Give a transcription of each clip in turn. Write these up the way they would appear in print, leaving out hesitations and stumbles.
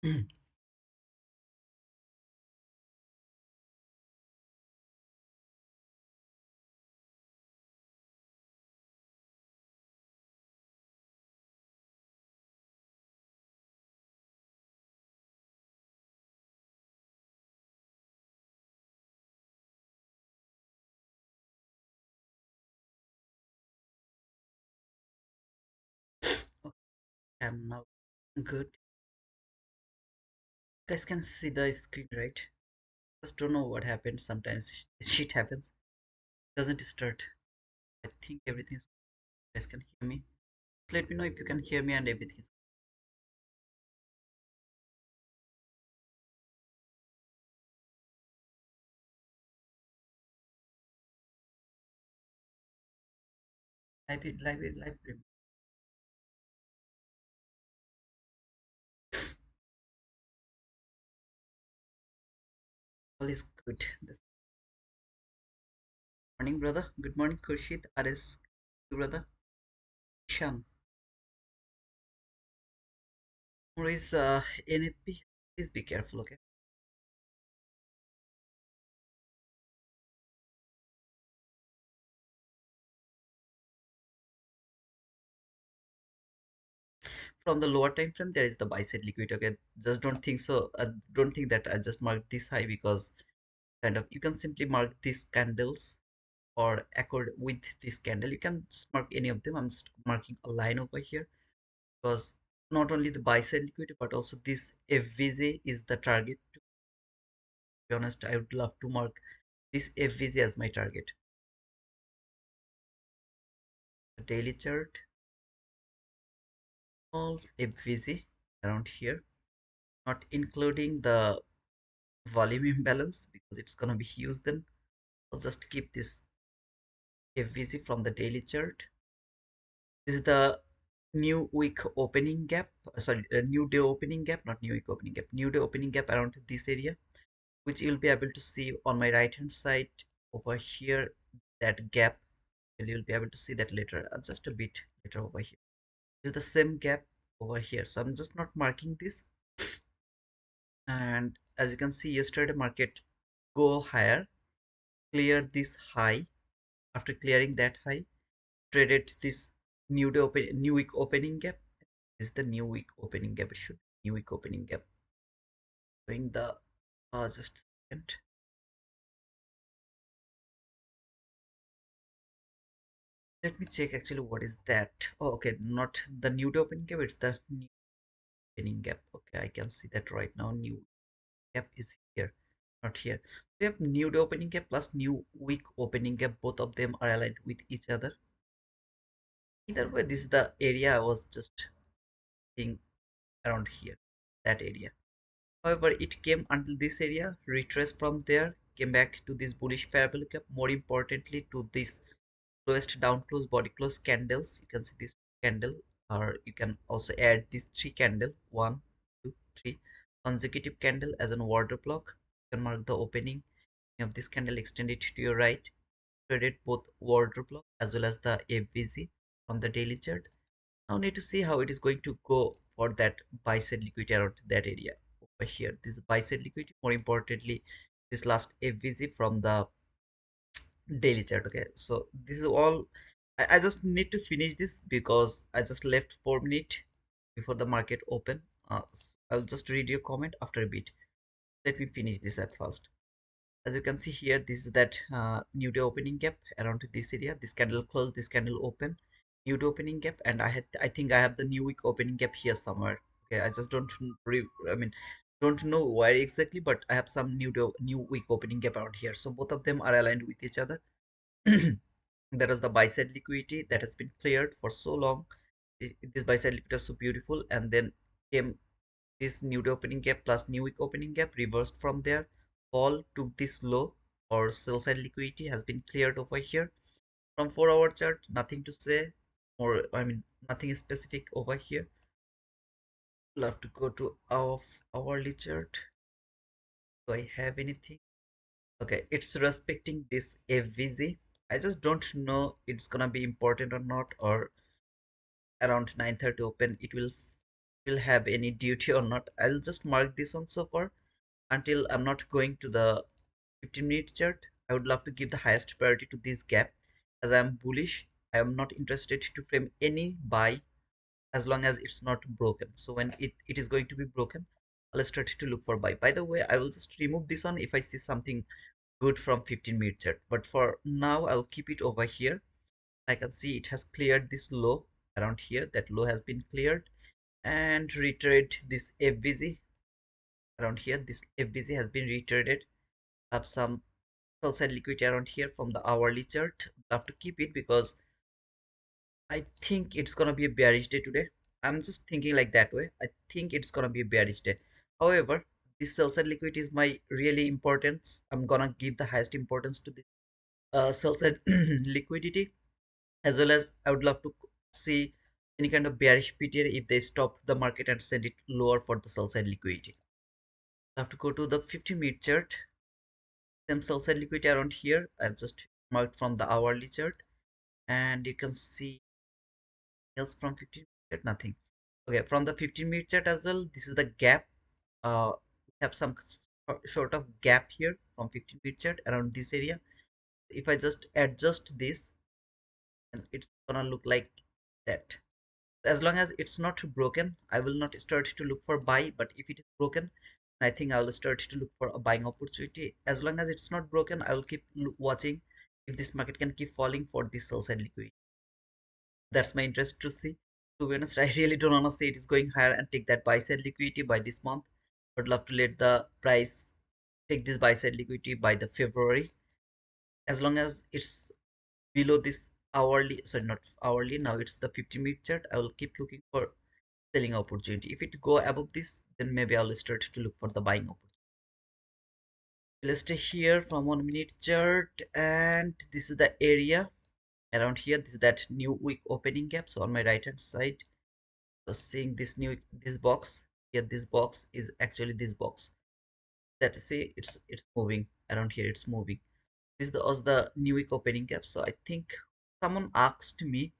Okay, I'm now good. You guys can see the screen, right? Just don't know what happened. Sometimes shit happens. Doesn't start. I think everything's. You guys can hear me. Let me know if you can hear me and everything. Live. All is good. This morning, brother. Good morning, Khurshid. RS, brother. Ishan. Is NAP. Please be careful, okay? From the lower time frame, there is the buy side liquid, okay? Just don't think so. Don't think that I just marked this high because kind of you can simply mark these candles or accord with this candle. You can just mark any of them. I'm just marking a line over here because not only the buy side liquidity but also this FVG is the target. To be honest, I would love to mark this FVG as my target. The daily chart, all FVG around here, not including the volume imbalance because it's gonna be huge then. I'll just keep this FVG from the daily chart. This is the new week opening gap. Sorry, new day opening gap, not new week opening gap. New day opening gap around this area, which you'll be able to see on my right hand side over here. That gap, and you'll be able to see that later, just a bit later over here. This is the same gap over here. So I'm just not marking this. And as you can see, yesterday market go higher, clear this high. After clearing that high, traded this new week opening gap. This is the new week opening gap. It should be new week opening gap. Showing the just a second. Let me check actually what is that. Oh, okay, not the new day opening gap. It's the new opening gap. Okay, I can see that right now. New gap is here, not here. We have new day opening gap plus new week opening gap. Both of them are aligned with each other. Either way, this is the area I was just seeing around here. That area. However, it came until this area, retraced from there, came back to this bullish parabolic gap, more importantly to this lowest down close body close candles. You can see this candle, or you can also add these three candle, one, two, three consecutive candle as an order block. You can mark the opening of this candle, extend it to your right, traded both order block as well as the FVG from the daily chart. Now need to see how it is going to go for that buy side liquidity around that area over here. This is buy side liquidity. More importantly, this last FVG from the daily chart. Okay, so this is all. I just need to finish this because I just left 4 minutes before the market open. I'll just read your comment after a bit. Let me finish this at first. As you can see here, this is that new day opening gap around this area. This candle closed, this candle open, new day opening gap, and I think I have the new week opening gap here somewhere. Okay, I just don't I mean don't know where exactly, but I have some new week opening gap around here. So both of them are aligned with each other. That is the buy side liquidity that has been cleared for so long. This buy side liquidity is so beautiful, and then came this new day opening gap plus new week opening gap, reversed from there, fall took this low, or sell side liquidity has been cleared over here. From 4 hour chart, nothing to say, or I mean nothing specific over here. We'll have to go to our hourly chart. Do I have anything? Okay, it's respecting this FVG. I just don't know it's gonna be important or not, or around 9:30 open it will will have any duty or not. I'll just mark this on so far until I'm not going to the 15-minute chart. I would love to give the highest priority to this gap as I am bullish. I am not interested to frame any buy as long as it's not broken. So when it is going to be broken, I'll start to look for buy. By the way, I will just remove this one if I see something good from 15-minute chart. But for now, I'll keep it over here. I can see it has cleared this low around here. That low has been cleared and retrade this FBZ around here. This FBZ has been retraded up some sell side liquidity around here from the hourly chart. I have to keep it because I think it's gonna be a bearish day today. I'm just thinking like that way. I think it's gonna be a bearish day. However, this sell side liquidity is my really importance. I'm gonna give the highest importance to the sell side liquidity, as well as I would love to see any kind of bearish period if they stop the market and send it lower for the sell side liquidity. I have to go to the 50-minute chart. Same sell side liquidity around here. I've just marked from the hourly chart, and you can see else from 15 minute nothing. Okay, from the 15-minute chart as well, this is the gap. We have some sort of gap here from 15-minute chart around this area. If I just adjust this, and it's gonna look like that. As long as it's not broken, I will not start to look for buy. But if it is broken, I think I will start to look for a buying opportunity. As long as it's not broken, I will keep watching if this market can keep falling for this sell side liquidity. That's my interest to see. To be honest, I really don't want to see it is going higher and take that buy side liquidity by this month. I'd love to let the price take this buy side liquidity by the February. As long as it's below this hourly, sorry, not hourly, now it's the 50-minute chart. I will keep looking for selling opportunity. If it go above this, then maybe I'll start to look for the buying opportunity. Let's stay here from 1-minute chart, and this is the area around here. This is that new week opening gap. So on my right hand side, seeing this box here, this box is actually this box that say it's moving around here, it's moving. Was the new week opening gap. So I think someone asked me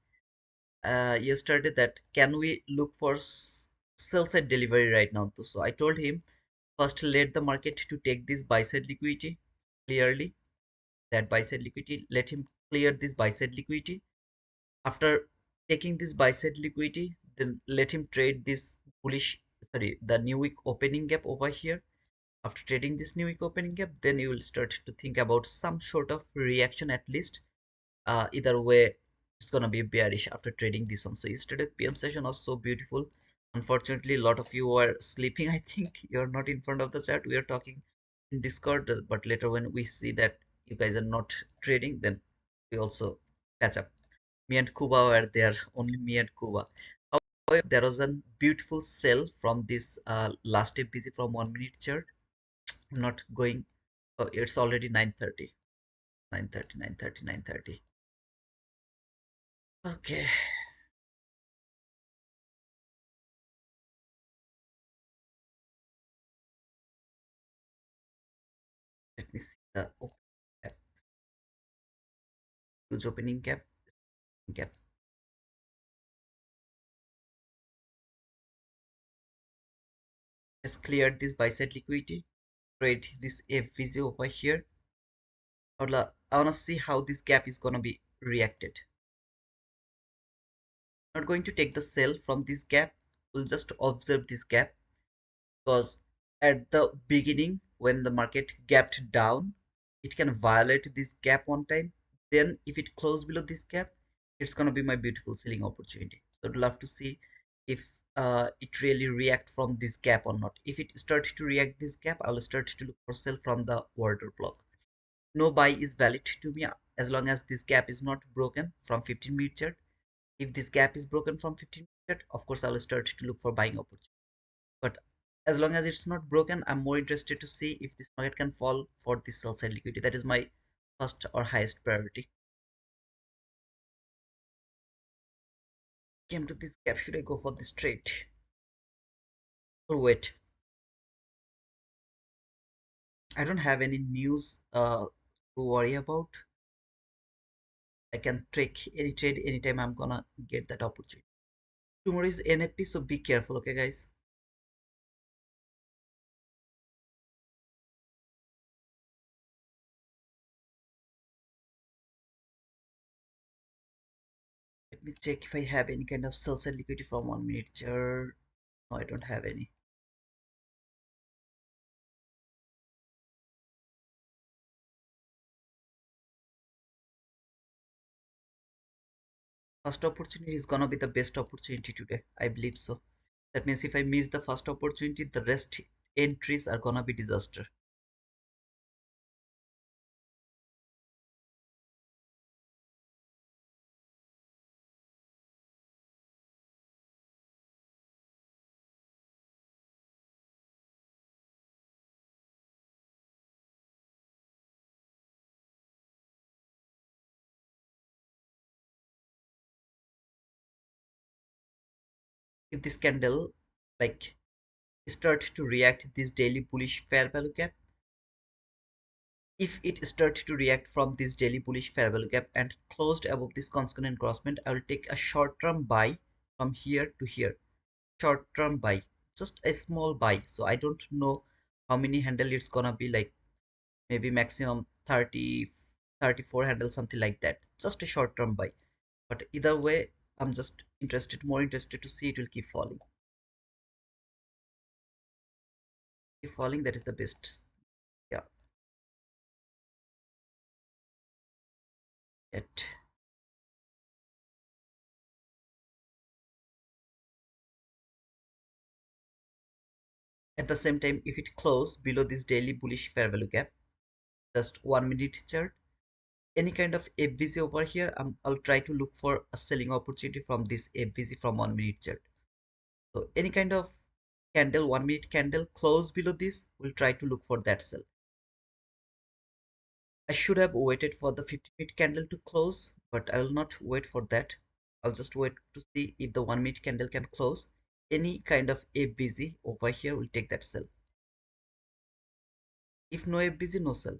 yesterday that can we look for sell side delivery right now. So I told him first let the market to take this buy side liquidity clearly, that buy side liquidity, let him clear this buy side liquidity. After taking this buy side liquidity, then let him trade this bullish, sorry, the new week opening gap over here. After trading this new week opening gap, then you will start to think about some sort of reaction at least. Either way, it's gonna be bearish after trading this one. So yesterday PM session was so beautiful. Unfortunately, a lot of you were sleeping. I think you're not in front of the chat. We are talking in Discord, but later when we see that you guys are not trading, then we also catch up. Me and Kuba were there, only me and Kuba. However, there was a beautiful sell from this last FBC from 1-minute chart. I'm not going. Oh, it's already 9:30. 9:30, 9:30, 9:30. Okay, let me see the gap. Huge opening gap. Gap has cleared this buy side liquidity. Trade this FVZ over here. I wanna see how this gap is gonna be reacted. Not going to take the sell from this gap. We'll just observe this gap because at the beginning when the market gapped down, it can violate this gap one time. Then if it closes below this gap, it's going to be my beautiful selling opportunity. So I'd love to see if it really react from this gap or not. If it starts to react this gap, I'll start to look for sell from the order block. No buy is valid to me as long as this gap is not broken from 15-minute chart. If this gap is broken from 15-minute chart, of course I'll start to look for buying opportunity. But as long as it's not broken, I'm more interested to see if this market can fall for this sell side liquidity. That is my first or highest priority. Came to this gap, should I go for this trade or wait? I don't have any news to worry about. I can take any trade anytime I'm gonna get that opportunity. Tomorrow is NFP, so be careful, okay, guys. Let me check if I have any kind of sell side liquidity from 1 minute chart. No, I don't have any. First opportunity is gonna be the best opportunity today. I believe so. That means if I miss the first opportunity, the rest entries are gonna be disaster. If this candle like start to react this daily bullish fair value gap, if it starts to react from this daily bullish fair value gap and closed above this consonant crossment, I will take a short term buy from here to here. Short term buy, just a small buy. So I don't know how many handle it's gonna be, like maybe maximum 30, 34 handle, something like that. Just a short term buy. But either way, I'm just more interested to see it will keep falling. Keep falling, that is the best. Yeah. It. At the same time, if it close below this daily bullish fair value gap, just 1 minute chart, any kind of FVC over here, I'll try to look for a selling opportunity from this FVC from 1 minute chart. So any kind of candle, 1 minute candle close below this, we'll try to look for that sell. I should have waited for the 50-minute candle to close, but I will not wait for that. I'll just wait to see if the 1 minute candle can close. Any kind of FVC over here will take that sell. If no FVC, no sell.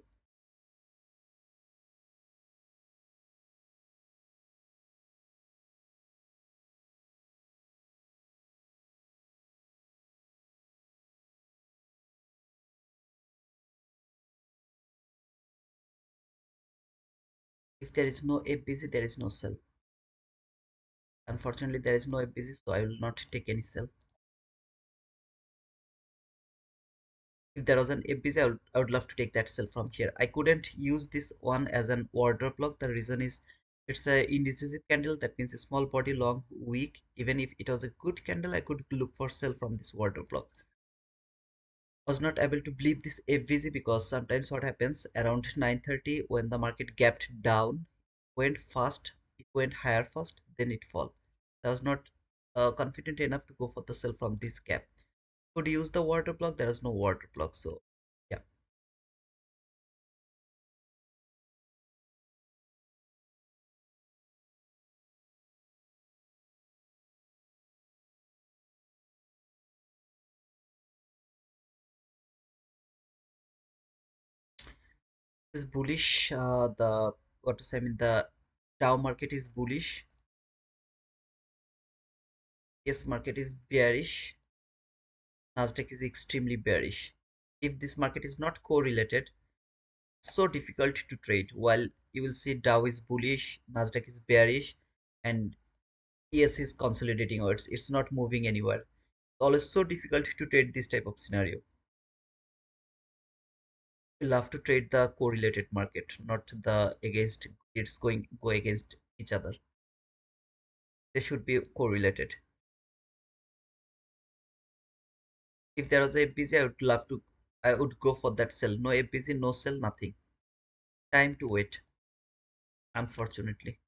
If there is no FVC, there is no sell. Unfortunately, there is no FVC, so I will not take any sell. If there was an FBC, I would love to take that sell from here. I couldn't use this one as an order block. The reason is it's a indecisive candle. That means a small body, long, weak. Even if it was a good candle, I could look for sell from this order block. I was not able to believe this FVC because sometimes what happens around 9:30 when the market gapped down, went fast, it went higher first, then it fall. I was not confident enough to go for the sell from this gap. Could use the water block, there is no water block, so yeah. Is bullish. The what to say? I mean, the Dow market is bullish. Yes, market is bearish. Nasdaq is extremely bearish. If this market is not correlated, so difficult to trade. While you will see Dow is bullish, Nasdaq is bearish, and ES is consolidating, or it's not moving anywhere. It's always so difficult to trade this type of scenario. You love to trade the correlated market, not the against. It's going go against each other. They should be correlated. If there was a FBC, I would go for that sell. No FBC, no sell, nothing. Time to wait, unfortunately.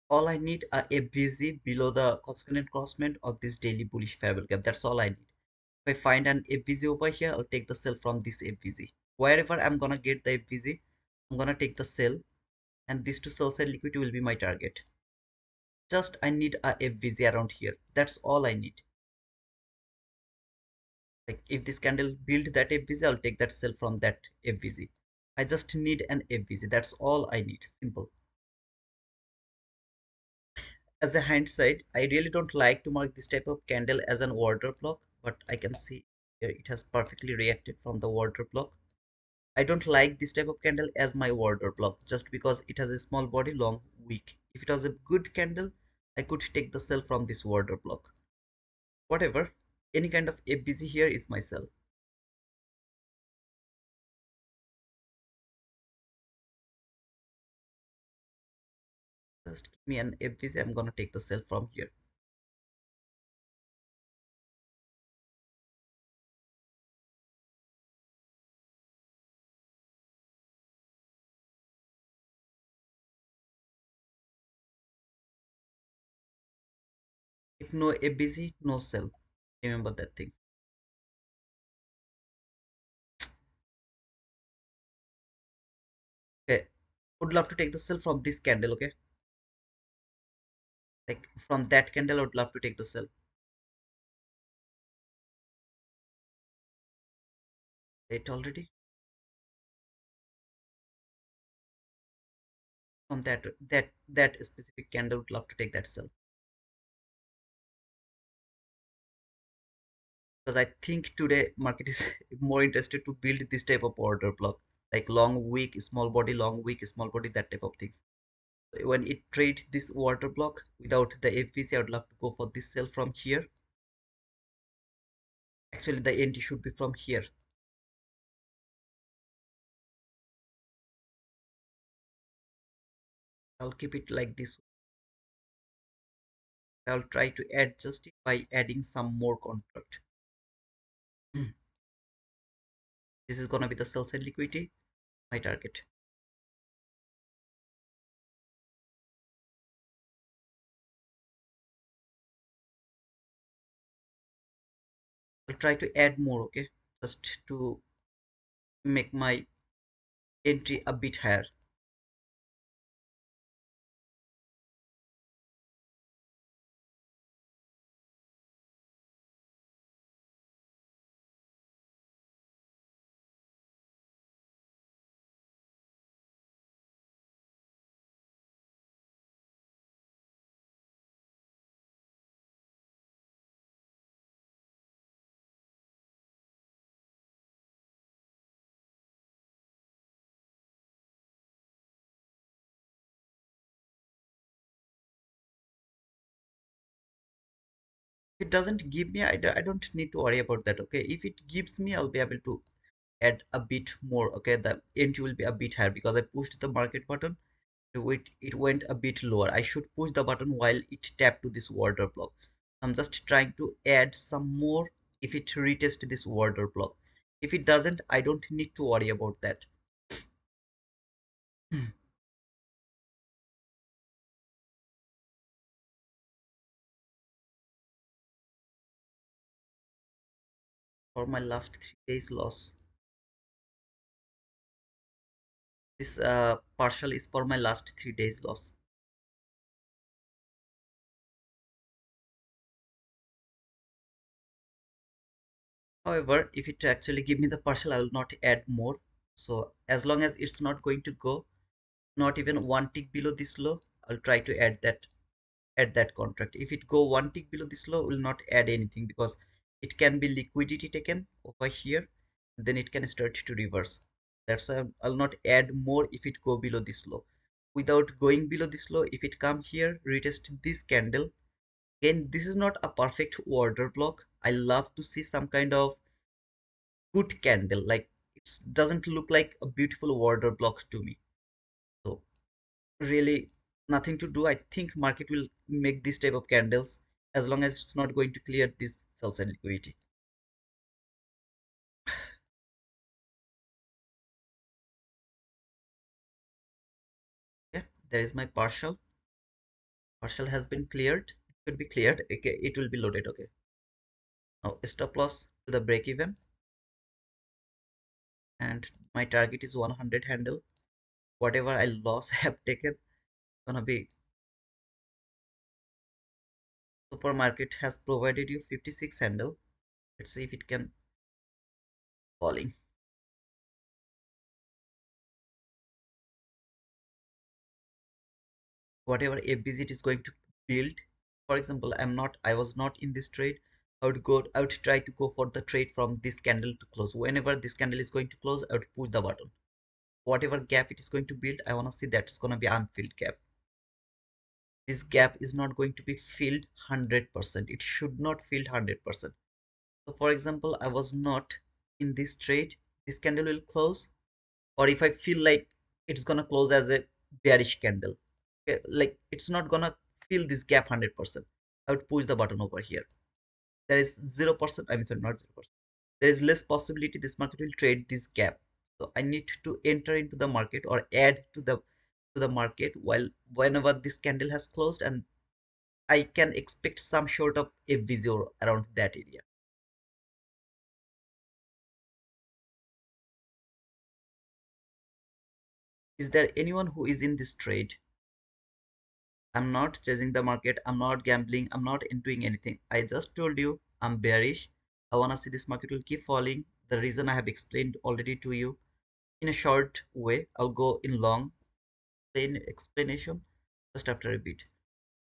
All I need a FVZ below the consequent crossment of this daily bullish fair value gap. That's all I need. If I find an FVZ over here, I'll take the sell from this FVZ. Wherever I'm gonna get the FVZ, I'm gonna take the sell, and this to sell side liquidity will be my target. Just I need a FVZ around here. That's all I need. Like if this candle build that FVZ, I'll take that sell from that FVZ. I just need an FVZ. That's all I need. Simple. As a hindsight, I really don't like to mark this type of candle as an order block, but I can see here it has perfectly reacted from the order block. I don't like this type of candle as my order block just because it has a small body, long wick. If it was a good candle, I could take the sell from this order block. Whatever, any kind of FBC here is my sell. Just give me an FBC, I'm gonna take the sell from here. If no FBC, no sell. Remember that thing. Okay, would love to take the sell from this candle. Okay, like from that candle, I would love to take the sell. It already from that specific candle, would love to take that sell because I think today market is more interested to build this type of order block, like long wick, small body, long wick, small body, that type of things. So when it trade this order block without the FVC, I would love to go for this sell from here. Actually, the entry should be from here. I'll keep it like this. I'll try to adjust it by adding some more contract. This is gonna be the sell side liquidity, my target. I'll try to add more, okay, just to make my entry a bit higher. It doesn't give me, I don't need to worry about that. Okay, if it gives me, I'll be able to add a bit more. Okay, the entry will be a bit higher because I pushed the market button. It went a bit lower. I should push the button while it tapped to this order block. I'm just trying to add some more if it retests this order block. If it doesn't, I don't need to worry about that. For my last 3 days loss, this partial is for my last 3 days loss. However, if it actually give me the partial, I will not add more. So as long as it's not going to go not even one tick below this low, I'll try to add that contract. If it go one tick below this low, will not add anything because it can be liquidity taken over here, then it can start to reverse. That's why I'll not add more if it go below this low. Without going below this low, if it come here, retest this candle, again, this is not a perfect order block. I love to see some kind of good candle. Like it doesn't look like a beautiful order block to me. So really nothing to do. I think market will make this type of candles as long as it's not going to clear this sell side liquidity. Yeah, there is my partial. Partial has been cleared. It should be cleared. Okay, it will be loaded. Okay. Now stop loss to the break even, and my target is 100 handle. Whatever I loss I have taken, gonna be supermarket has provided you 56 handle. Let's see if it can falling. Whatever a visit is going to build. For example, I was not in this trade. I would try to go for the trade from this candle to close. Whenever this candle is going to close, I would push the button. Whatever gap it is going to build, I want to see that's going to be unfilled gap. This gap is not going to be filled 100%. It should not fill 100%. So for example, I was not in this trade. This candle will close, or if I feel like it's gonna close as a bearish candle, okay, like it's not gonna fill this gap 100%, I would push the button over here. There is 0%, I mean sorry, not 0%, there is less possibility this market will trade this gap. So I need to enter into the market or add to the market while whenever this candle has closed, and I can expect some sort of a visual around that area. Is there anyone who is in this trade? I'm not chasing the market. I'm not gambling. I'm not doing anything. I just told you I'm bearish. I want to see this market will keep falling. The reason I have explained already to you in a short way. I'll go in long explanation just after a bit.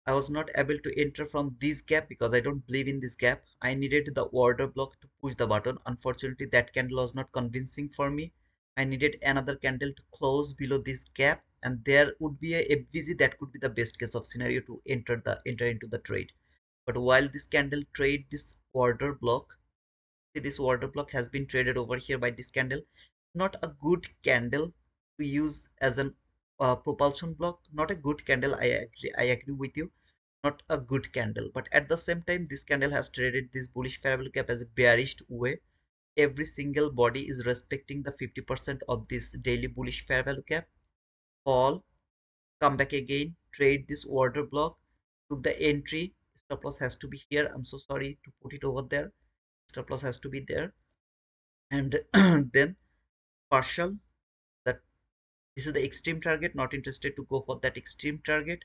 I was not able to enter from this gap because I don't believe in this gap. I needed the order block to push the button. Unfortunately, that candle was not convincing for me. I needed another candle to close below this gap, and there would be a FVG that could be the best case of scenario to enter into the trade. But while this candle trade this order block, see this order block has been traded over here by this candle. Not a good candle to use as an propulsion block. Not a good candle. I agree with you, not a good candle, but at the same time this candle has traded this bullish fair value gap as a bearish way. Every single body is respecting the 50% of this daily bullish fair value gap. Fall, come back again, trade this order block, took the entry. Stop loss has to be here. I'm so sorry to put it over there. Stop loss has to be there, and then partial. That this is the extreme target. Not interested to go for that extreme target.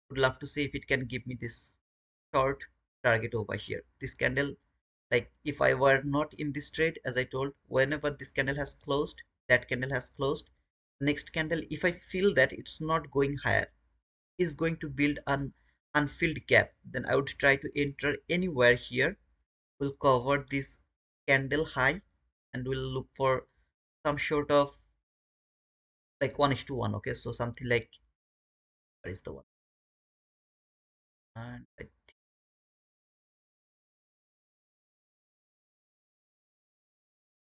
Would love to see if it can give me this short target over here. This candle, like if I were not in this trade, as I told, whenever this candle has closed, that candle has closed, next candle, if I feel that it's not going higher, is going to build an unfilled gap, then I would try to enter anywhere here. We'll cover this candle high, and we'll look for some sort of like 1:1. Okay, so something like, where is the one? And it's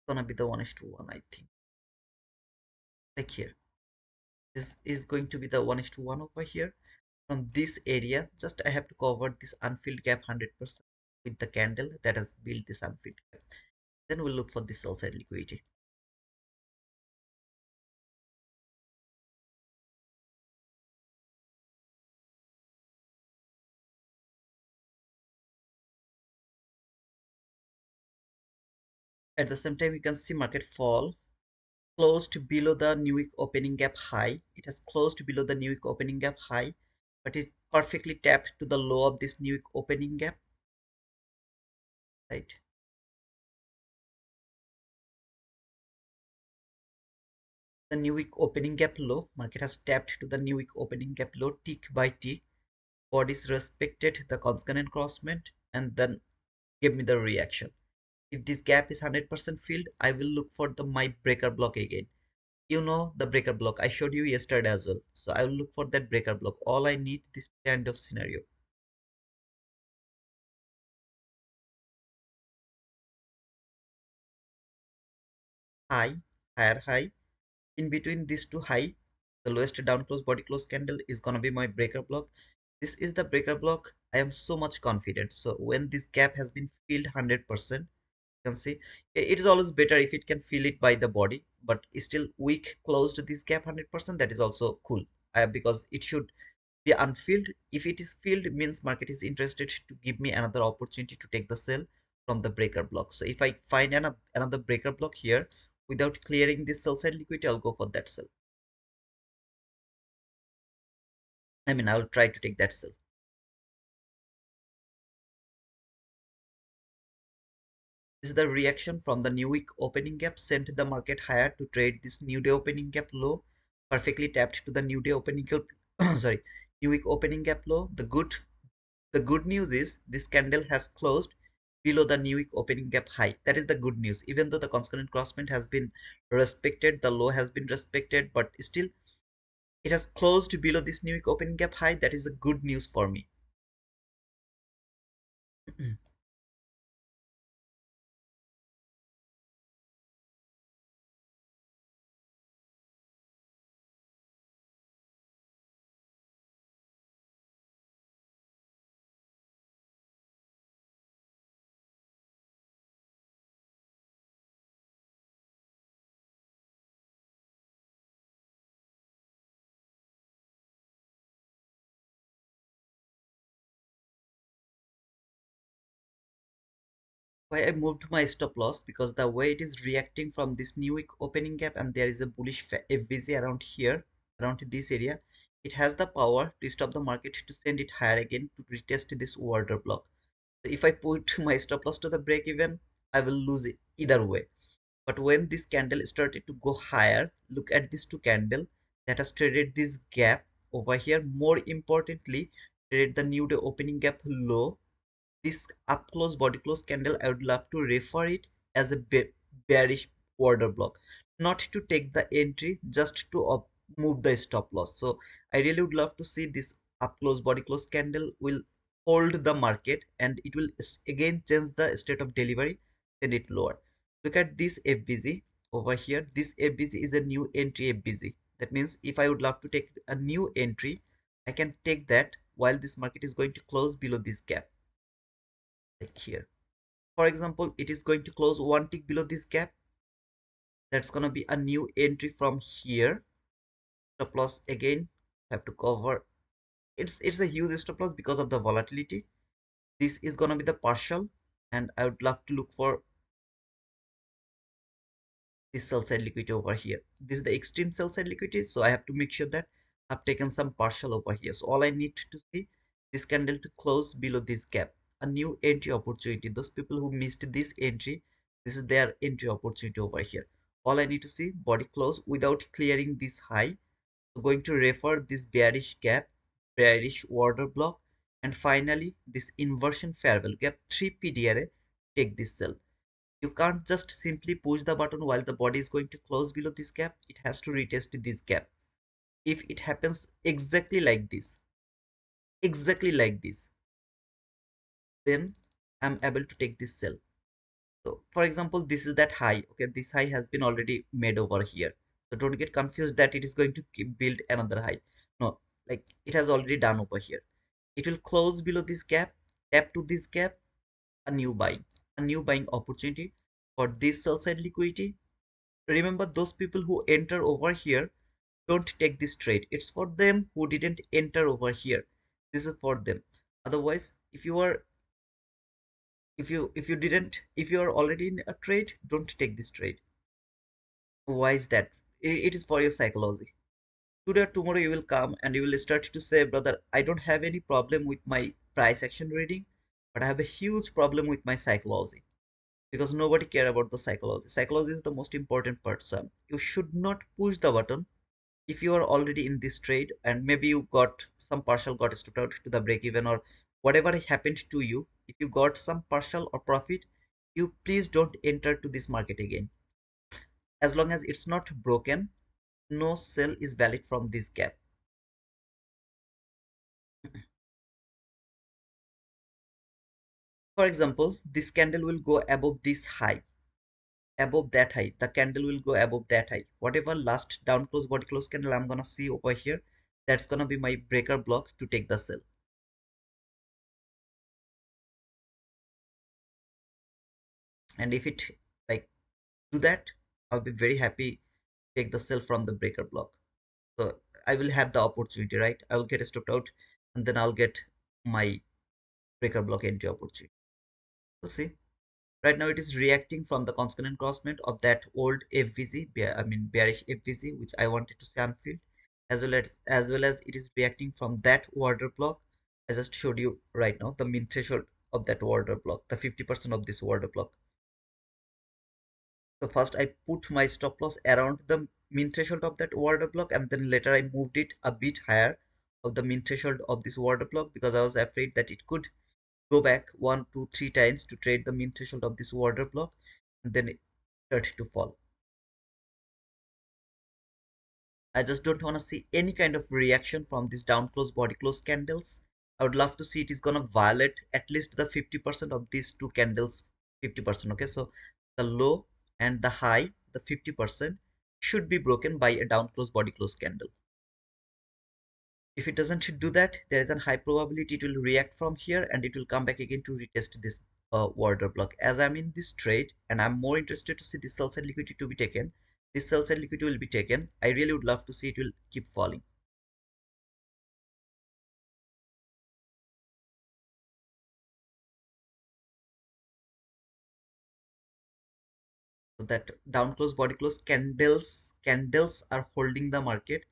gonna be the 1:1, I think. Like here, this is going to be the 1:1 over here. From this area, just I have to cover this unfilled gap 100% with the candle that has built this unfilled gap. Then we'll look for the sell side liquidity. At the same time, you can see market fall, closed below the new week opening gap high. It has closed below the new week opening gap high, but it perfectly tapped to the low of this new week opening gap, right? The new week opening gap low, market has tapped to the new week opening gap low tick by tick. Bodies respected the consonant crossment and then give me the reaction. If this gap is 100% filled, I will look for the my breaker block again. You know the breaker block I showed you yesterday as well. So I will look for that breaker block. All I need this kind of scenario. High, higher high. In between these two high, the lowest down close body close candle is gonna be my breaker block. This is the breaker block. I am so much confident. So when this gap has been filled 100%, can see it is always better if it can feel it by the body, but still weak closed this gap 100%, that is also cool, because it should be unfilled. If it is filled, means market is interested to give me another opportunity to take the sell from the breaker block. So if I find another breaker block here without clearing this sell side liquidity, I'll go for that sell. I mean, I'll try to take that sell. This is the reaction from the new week opening gap, sent the market higher to trade this new day opening gap low, perfectly tapped to the new day opening gap sorry, new week opening gap low. The good news is this candle has closed below the new week opening gap high. That is the good news. Even though the constant crossment has been respected, the low has been respected, but still it has closed below this new week opening gap high. That is a good news for me. Why I moved my stop loss, because the way it is reacting from this new week opening gap, and there is a bullish FVC around here, around this area, it has the power to stop the market to send it higher again to retest this order block. So if I put my stop loss to the break even, I will lose it either way. But when this candle started to go higher, look at these two candle that has traded this gap over here. More importantly, traded the new day opening gap low. This up close body close candle, I would love to refer it as a bearish order block, not to take the entry, just to move the stop loss. So I really would love to see this up close body close candle will hold the market, and it will again change the state of delivery, send it lower. Look at this FBZ over here. This FBZ is a new entry FBZ. That means if I would love to take a new entry, I can take that while this market is going to close below this gap, like here. For example, it is going to close one tick below this gap. That's going to be a new entry from here. Stop loss again, have to cover. It's a huge stop loss because of the volatility. This is going to be the partial, and I would love to look for this sell side liquidity over here. This is the extreme sell side liquidity, so I have to make sure that I've taken some partial over here. So all I need to see this candle to close below this gap, a new entry opportunity. Those people who missed this entry, this is their entry opportunity over here. All I need to see body close without clearing this high. So going to refer this bearish gap, bearish order block, and finally this inversion fair value gap 3 PDRA, take this sell. You can't just simply push the button while the body is going to close below this gap. It has to retest this gap. If it happens exactly like this, then I'm able to take this sell. So for example, this is that high. Okay, this high has been already made over here. So don't get confused that it is going to build another high. No, like it has already done over here. It will close below this gap, tap to this gap, a new buying, a new buying opportunity for this sell side liquidity. Remember, those people who enter over here, don't take this trade. It's for them who didn't enter over here. This is for them. Otherwise, if you are already in a trade, don't take this trade. Why is that? It is for your psychology. Today or tomorrow you will come and you will start to say, brother, I don't have any problem with my price action reading, but I have a huge problem with my psychology, because nobody care about the psychology. Psychology is the most important part. So you should not push the button. If you are already in this trade and maybe you got some partial, got stopped out to the break even, or whatever happened to you, if you got some partial or profit, you please don't enter to this market again. As long as it's not broken, no sell is valid from this gap. For example, this candle will go above this high, above that high. The candle will go above that high. Whatever last down close body close candle I'm gonna see over here, that's gonna be my breaker block to take the sell. And if it like do that, I'll be very happy take the sell from the breaker block. So I will have the opportunity, right? I will get stopped out, and then I'll get my breaker block entry opportunity. We'll see. Right now it is reacting from the consonant crossment of that old FVG, I mean bearish FVG, which I wanted to see unfilled, as well as it is reacting from that order block. I just showed you right now the min threshold of that order block, the 50% of this order block. So first I put my stop loss around the min threshold of that order block, and then later I moved it a bit higher of the min threshold of this order block because I was afraid that it could go back one, two, three times to trade the min threshold of this order block, and then it started to fall. I just don't want to see any kind of reaction from these down close body close candles. I would love to see it is gonna violate at least the 50% of these two candles. 50%. Okay, so the low and the high, the 50% should be broken by a down close body close candle. If it doesn't do that, there is a high probability it will react from here and it will come back again to retest this order block. As I'm in this trade and I'm more interested to see this sell side liquidity to be taken, this sell side liquidity will be taken. I really would love to see it will keep falling. So that down close body close candles are holding the market.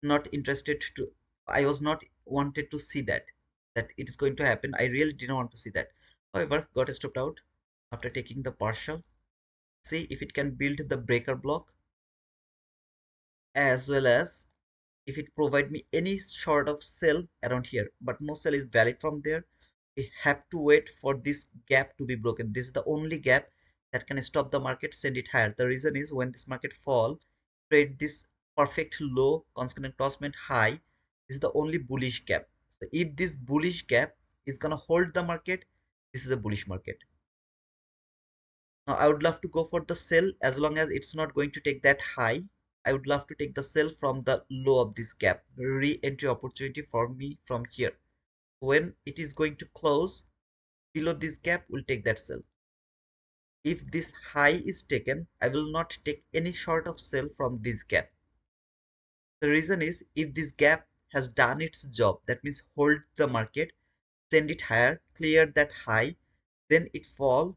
Not interested to, I was not wanted to see that it is going to happen. I really didn't want to see that. However, got stopped out after taking the partial. See if it can build the breaker block, as well as if it provide me any sort of sell around here, but no sell is valid from there. We have to wait for this gap to be broken. This is the only gap that can stop the market, send it higher. The reason is when this market fall, trade this perfect low constant crossment high. This is the only bullish gap. So if this bullish gap is gonna hold the market, this is a bullish market. Now I would love to go for the sell as long as it's not going to take that high. I would love to take the sell from the low of this gap. Re-entry opportunity for me from here. When it is going to close below this gap, we'll take that sell. If this high is taken, I will not take any short of sell from this gap. The reason is if this gap has done its job, that means hold the market, send it higher, clear that high, then it fall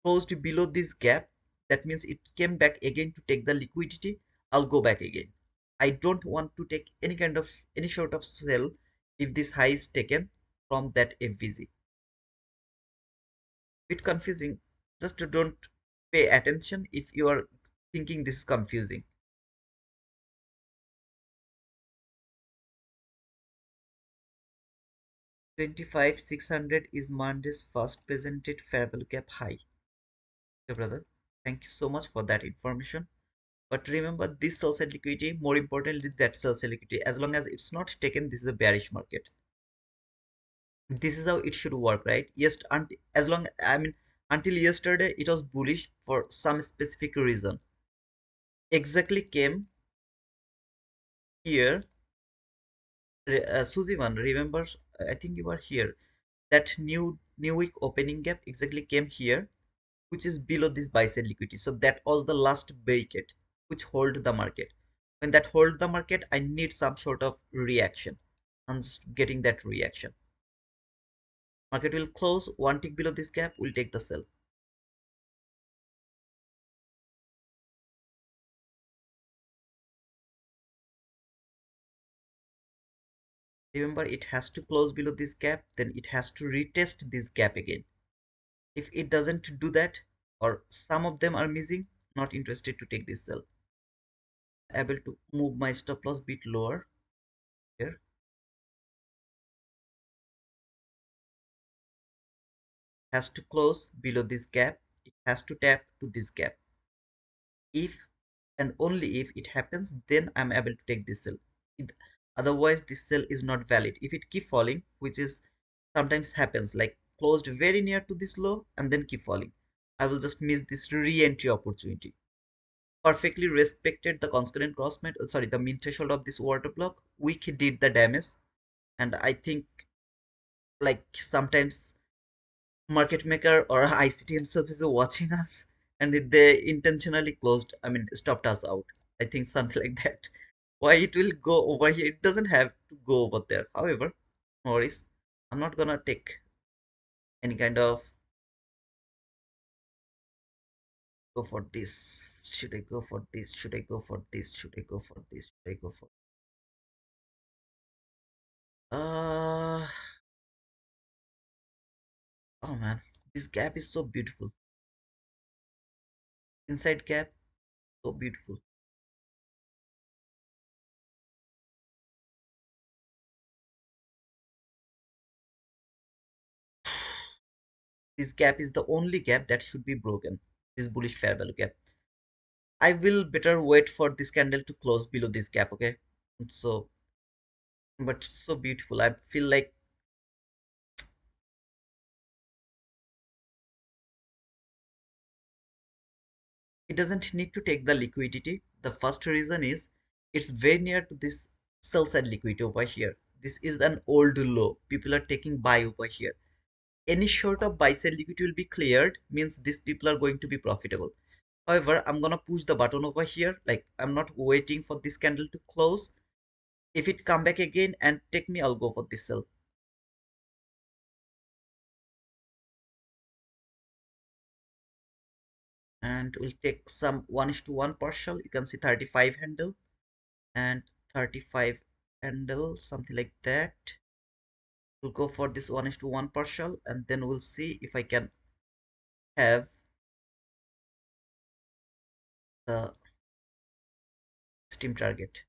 closed below this gap, that means it came back again to take the liquidity. I'll go back again. I don't want to take any sort of sell if this high is taken from that FVG. Bit confusing. Just don't pay attention if you are thinking this is confusing. 25,600 is Monday's first presented fair value gap high. Okay, brother. Thank you so much for that information. But remember, this sell side liquidity, more importantly, that sell side liquidity, as long as it's not taken, this is a bearish market. This is how it should work, right? Yes, as long, I mean, until yesterday, it was bullish for some specific reason. Exactly came here. Suzivan, remember, I think you were here. That new week opening gap exactly came here, which is below this buy side liquidity. So that was the last barricade which hold the market. When that hold the market, I need some sort of reaction. I'm just getting that reaction. Market will close one tick below this gap, will take the sell. Remember, it has to close below this gap, then it has to retest this gap again. If it doesn't do that, or some of them are missing, not interested to take this sell. Able to move my stop loss bit lower here. Has to close below this gap. It has to tap to this gap. If and only if it happens, then I'm able to take this sell. Otherwise, this sell is not valid. If it keep falling, which is sometimes happens, like closed very near to this low and then keep falling, I will just miss this re-entry opportunity. Perfectly respected the concurrent crossment, sorry, the min threshold of this water block. We did the damage, and I think like sometimes market maker or ICT himself is watching us, and they intentionally closed, I mean, stopped us out. I think something like that. why it will go over here. It doesn't have to go over there. However, no worries. I'm not gonna take any kind of go for this. Should I go for this? Should I go for this? Should I go for this? Should I go for uh oh man, this gap is so beautiful. Inside gap, so beautiful. This gap is the only gap that should be broken. This bullish fair value gap. I will better wait for this candle to close below this gap, okay? So, but it's so beautiful. I feel like it doesn't need to take the liquidity. The first reason is it's very near to this sell side liquidity over here. This is an old low. People are taking buy over here. Any short of buy side liquidity will be cleared, means these people are going to be profitable. However, I'm gonna push the button over here. Like I'm not waiting for this candle to close. If it come back again and take me, I'll go for this sell. And we'll take some 1:1 partial. You can see 35 handle and 35 handle, something like that. We'll go for this 1:1 partial, and then we'll see if I can have the steam target.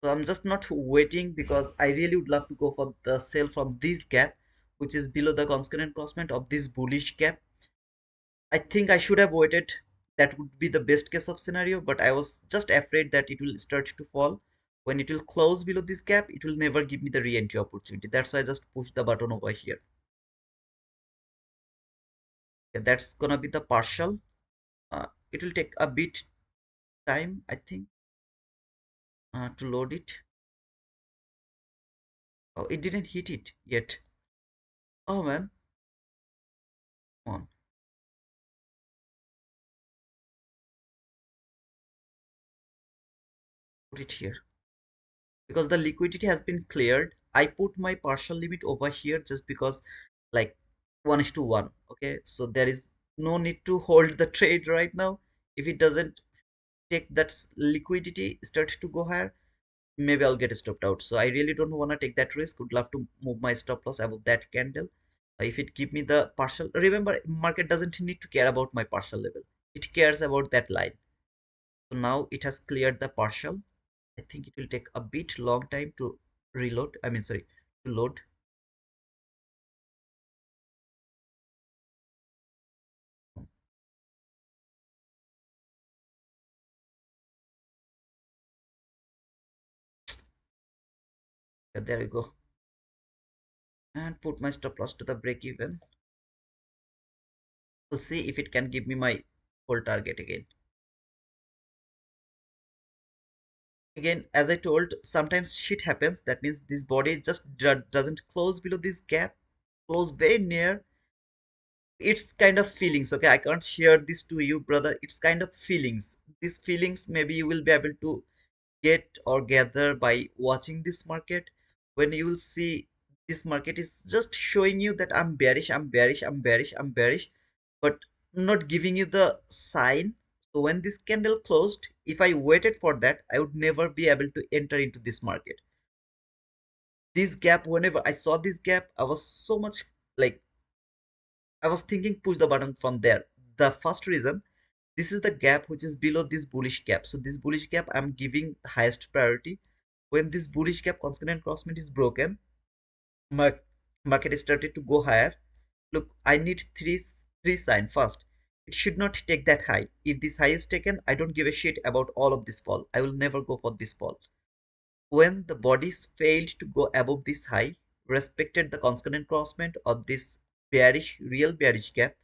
So I'm just not waiting because I really would love to go for the sale from this gap, which is below the constant crossment of this bullish gap. I think I should have waited. That would be the best case of scenario, but I was just afraid that it will start to fall. When it will close below this gap, it will never give me the re-entry opportunity. That's why I just pushed the button over here. Okay, that's gonna be the partial. It will take a bit time, I think, to load it. Oh, it didn't hit it yet. Oh man, come on, put it here. Because the liquidity has been cleared, I put my partial limit over here just because like 1:1. Okay, so there is no need to hold the trade right now. If it doesn't take that liquidity start to go higher, maybe I'll get stopped out. So I really don't want to take that risk. Would love to move my stop loss above that candle. If it give me the partial, remember market doesn't need to care about my partial level. It cares about that line. So now it has cleared the partial. I think it will take a bit long time to reload. I mean, sorry, to load. Yeah, there we go. And put my stop loss to the break even. We'll see if it can give me my whole target again. Again, as I told, sometimes shit happens. That means this body just doesn't close below this gap, close very near. It's kind of feelings. Okay, I can't share this to you, brother. It's kind of feelings. These feelings maybe you will be able to get or gather by watching this market. When you will see this market is just showing you that I'm bearish, I'm bearish, I'm bearish, I'm bearish, but not giving you the sign. So when this candle closed, if I waited for that, I would never be able to enter into this market. This gap, whenever I saw this gap, I was so much like, I was thinking push the button from there. The first reason, this is the gap which is below this bullish gap. So this bullish gap I'm giving highest priority. When this bullish gap constant crossment is broken, market started to go higher. Look, I need three sign first. It should not take that high. If this high is taken, I don't give a shit about all of this fall. I will never go for this fall. When the bodies failed to go above this high, respected the constant crossment of this bearish, real bearish gap,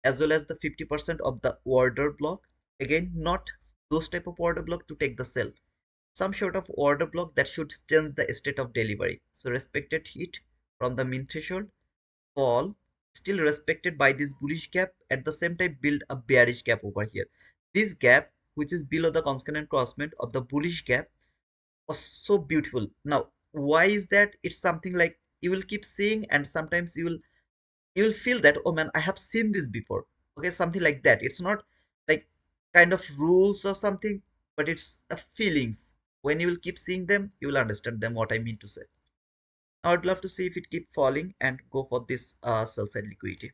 as well as the 50% of the order block. Again, not those type of order block to take the sell. Some sort of order block that should change the state of delivery. So respected it from the min threshold, fall, still respected by this bullish gap, at the same time build a bearish gap over here. This gap which is below the consonant crossment of the bullish gap was so beautiful. Now, why is that? It's something like you will keep seeing, and sometimes you will feel that, oh man, I have seen this before. Okay, something like that. It's not like kind of rules or something, but it's the feelings. When you will keep seeing them, you will understand them what I mean to say. I would love to see if it keep falling and go for this sell side liquidity.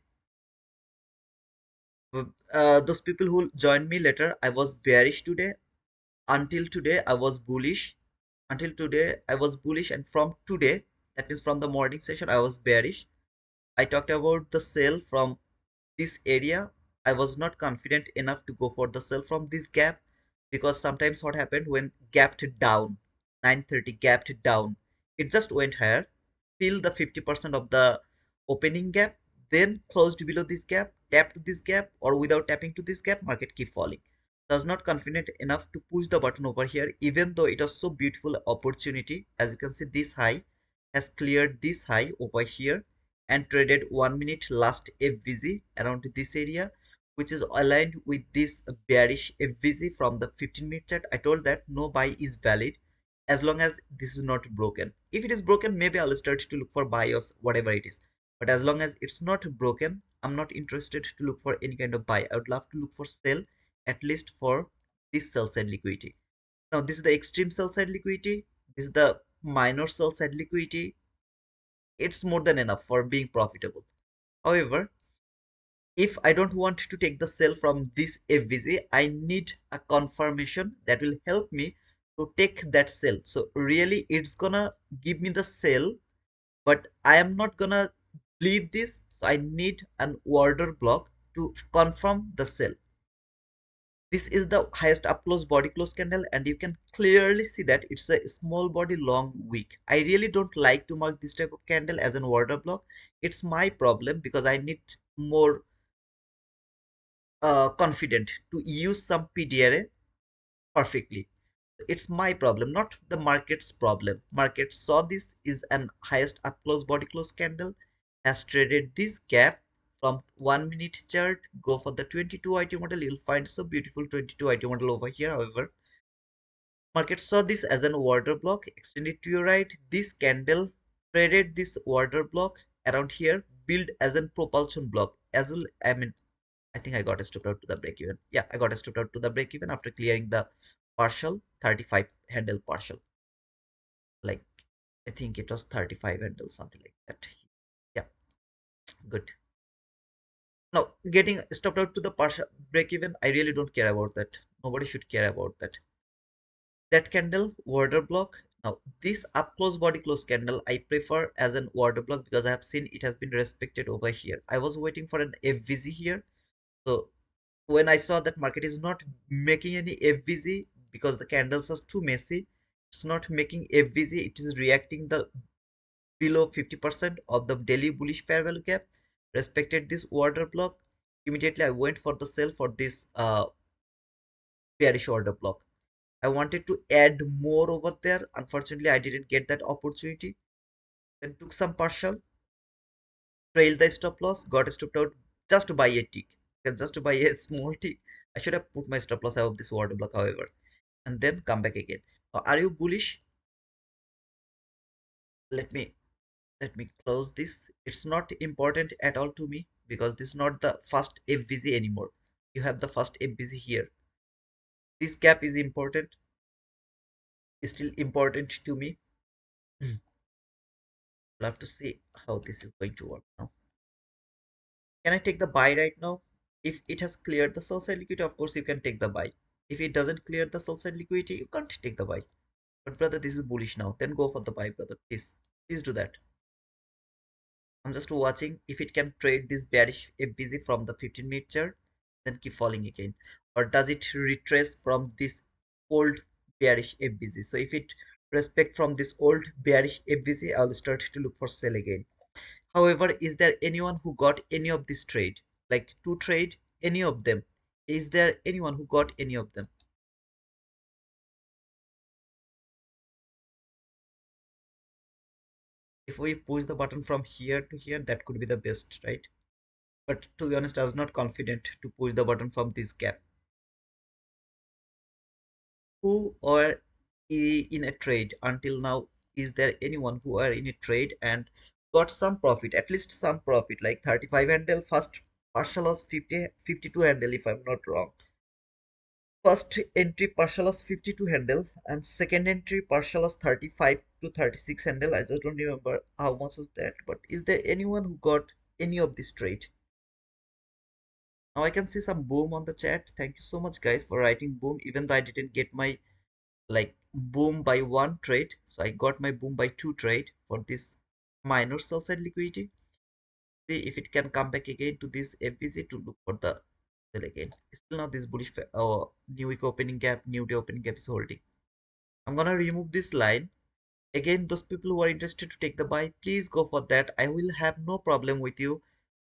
Those people who joined me later, I was bearish today. Until today, I was bullish. Until today, I was bullish, and from today, that means from the morning session, I was bearish. I talked about the sell from this area. I was not confident enough to go for the sell from this gap, because sometimes what happened when gapped down, 9:30 gapped down, it just went higher, fill the 50% of the opening gap, then closed below this gap, tapped to this gap, or without tapping to this gap, market keep falling. I was not confident enough to push the button over here, even though it was so beautiful opportunity. As you can see, this high has cleared this high over here and traded 1 minute last FVG around this area, which is aligned with this bearish FVG from the 15-minute chart. I told that no buy is valid as long as this is not broken. If it is broken, maybe I'll start to look for buy or whatever it is. But as long as it's not broken, I'm not interested to look for any kind of buy. I would love to look for sell, at least for this sell side liquidity. Now, this is the extreme sell side liquidity. This is the minor sell side liquidity. It's more than enough for being profitable. However, if I don't want to take the sell from this FVG, I need a confirmation that will help me to take that sell. So really it's gonna give me the sell, but I am not gonna believe this. So I need an order block to confirm the sell. This is the highest up close body close candle, and you can clearly see that it's a small body long wick. I really don't like to mark this type of candle as an order block. It's my problem because I need more confident to use some PDRA perfectly. It's my problem, not the market's problem. Market saw this is an highest up close body close candle, has traded this gap from 1 minute chart. Go for the 22 IT model, you'll find so beautiful 22 IT model over here. However, market saw this as an order block, extended to your right. This candle traded this order block around here, build as a propulsion block as well. I mean, I think I got stopped out to the break even. Yeah, I got stopped out to the break even after clearing the partial 35 handle partial. Like, I think it was 35 handle, something like that. Yeah, good. Now, getting stopped out to the partial break even, I really don't care about that. Nobody should care about that. That candle, order block. Now, this up close body close candle, I prefer as an order block because I have seen it has been respected over here. I was waiting for an FVG here. So when I saw that market is not making any FVG because the candles are too messy, it's not making FVG, it is reacting the below 50% of the daily bullish fair value gap, respected this order block. Immediately I went for the sell for this bearish order block. I wanted to add more over there. Unfortunately, I didn't get that opportunity. Then took some partial, trailed the stop loss, got stopped out just to buy a tick. Just to buy a small tick. I should have put my stop loss above this order block, however, and then come back again. Are you bullish? Let me let me close this. It's not important at all to me because this is not the first FVG anymore. You have the first FVG here. This gap is important, is still important to me. We'll have to see how this is going to work now. Can I take the buy right now? If it has cleared the sell side liquidity, of course you can take the buy. If it doesn't clear the sell side liquidity, you can't take the buy. But brother, this is bullish now. Then go for the buy, brother. Please, please do that. I'm just watching if it can trade this bearish FBZ from the 15-minute chart, then keep falling again. Or does it retrace from this old bearish FBZ? So if it respect from this old bearish FBZ, I'll start to look for sell again. However, is there anyone who got any of this trade? Like to trade any of them? Is there anyone who got any of them? If we push the button from here to here, that could be the best, right? But to be honest, I was not confident to push the button from this gap. who are in a trade until now? Is there anyone who are in a trade and got some profit, at least some profit, like 35 handle, first partial loss 50, 52 handle if I'm not wrong. First entry partial loss 52 handle and second entry partial loss 35 to 36 handle. I just don't remember how much was that, but is there anyone who got any of this trade? Now I can see some boom on the chat. Thank you so much guys for writing boom, even though I didn't get my like boom by one trade. So I got my boom by two trade for this minor sell side liquidity. See if it can come back again to this FBC to look for the sell again. Still not this bullish new week opening gap, new day opening gap is holding. I'm gonna remove this line. Again, those people who are interested to take the buy, please go for that. I will have no problem with you.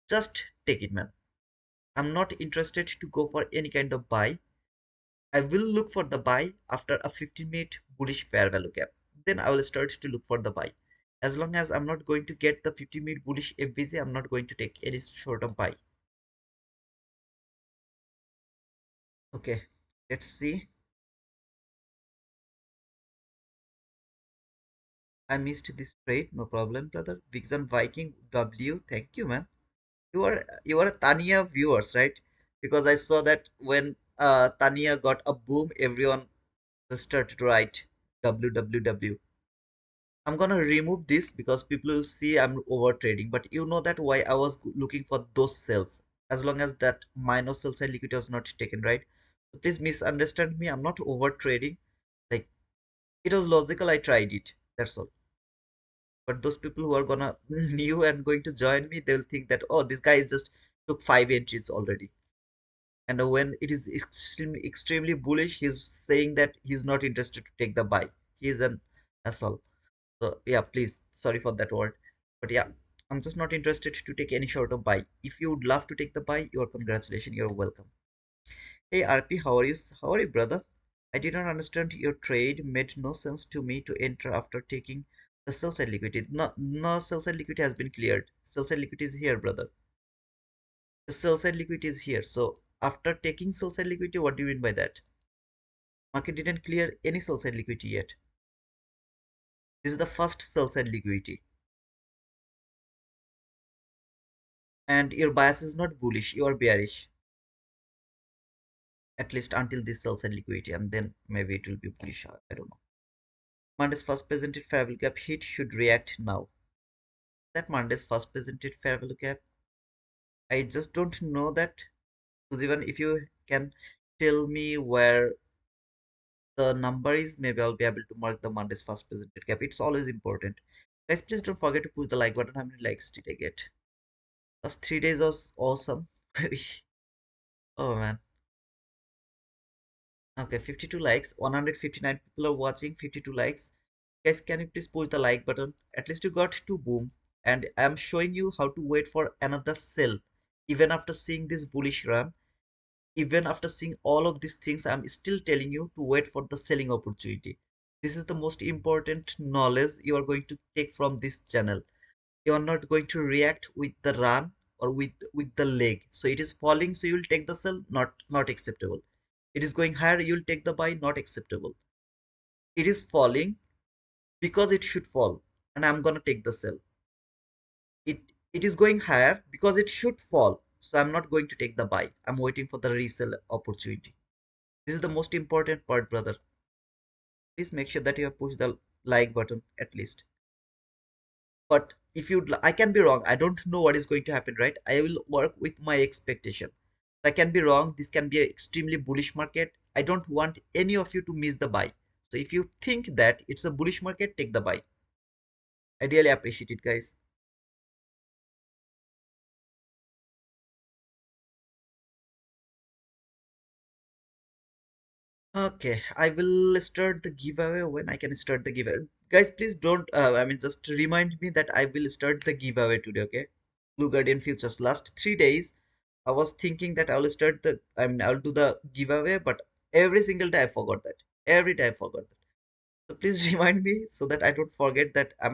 Just take it, man. I'm not interested to go for any kind of buy. I will look for the buy after a 15-minute bullish fair value gap. Then I will start to look for the buy. As long as I'm not going to get the 15-minute bullish FVG, I'm not going to take any sort of buy. Okay, let's see. I missed this trade. No problem, brother. Vixen Viking W. Thank you, man. You are Tanya viewers, right? Because I saw that when Tanya got a boom, everyone just started to write www. I'm gonna remove this because people will see I'm over trading. But you know that why I was looking for those cells, as long as that minus sell side liquidity was not taken, right? So please misunderstand me. I'm not over trading. Like it was logical. I tried it. That's all. But those people who are gonna new and going to join me, they'll think that oh, this guy is just took 5 entries already. And when it is extremely bullish, he's saying that he's not interested to take the buy. He's an asshole. So yeah, please, sorry for that word, but yeah, I'm just not interested to take any sort of buy. If you would love to take the buy, your congratulations, you're welcome. Hey RP, how are you? How are you, brother? I did not understand your trade. Made no sense to me to enter after taking the sell side liquidity. No, no, sell side liquidity has been cleared. Sell side liquidity is here, brother. The sell side liquidity is here. So after taking sell side liquidity, what do you mean by that? Market didn't clear any sell side liquidity yet. This is the first sell side liquidity. And your bias is not bullish, you are bearish. At least until this sell side liquidity, and then maybe it will be bullish. I don't know. Monday's first presented fair value gap hit should react now. That Monday's first presented fair value gap, I just don't know that. So even if you can tell me where the number is, maybe I'll be able to mark the Monday's first presented gap. It's always important. Guys, please don't forget to push the like button. How many likes did I get? Last 3 days was awesome. Oh man. Okay, 52 likes. 159 people are watching. 52 likes. Guys, can you please push the like button? At least you got two boom. And I'm showing you how to wait for another sell. Even after seeing this bullish run, even after seeing all of these things, I'm still telling you to wait for the selling opportunity. This is the most important knowledge you are going to take from this channel. You are not going to react with the run or with the leg. So it is falling, so you will take the sell, not acceptable. It is going higher, you will take the buy, not acceptable. It is falling because it should fall, and I'm gonna take the sell. It is going higher because it should fall, so I'm not going to take the buy. I'm waiting for the resell opportunity. This is the most important part, brother. Please make sure that you have pushed the like button at least. But if you, I can be wrong. I don't know what is going to happen, right? I will work with my expectation. I can be wrong. This can be an extremely bullish market. I don't want any of you to miss the buy. So if you think that it's a bullish market, take the buy. I really appreciate it, guys. Okay, I will start the giveaway when I can start the giveaway. Guys, please don't, I mean, just remind me that I will start the giveaway today, okay? Blue Guardian Futures. Last 3 days, I was thinking that I will start the, I mean, I'll do the giveaway, but every single day I forgot that. Every day I forgot that. So please remind me so that I don't forget that I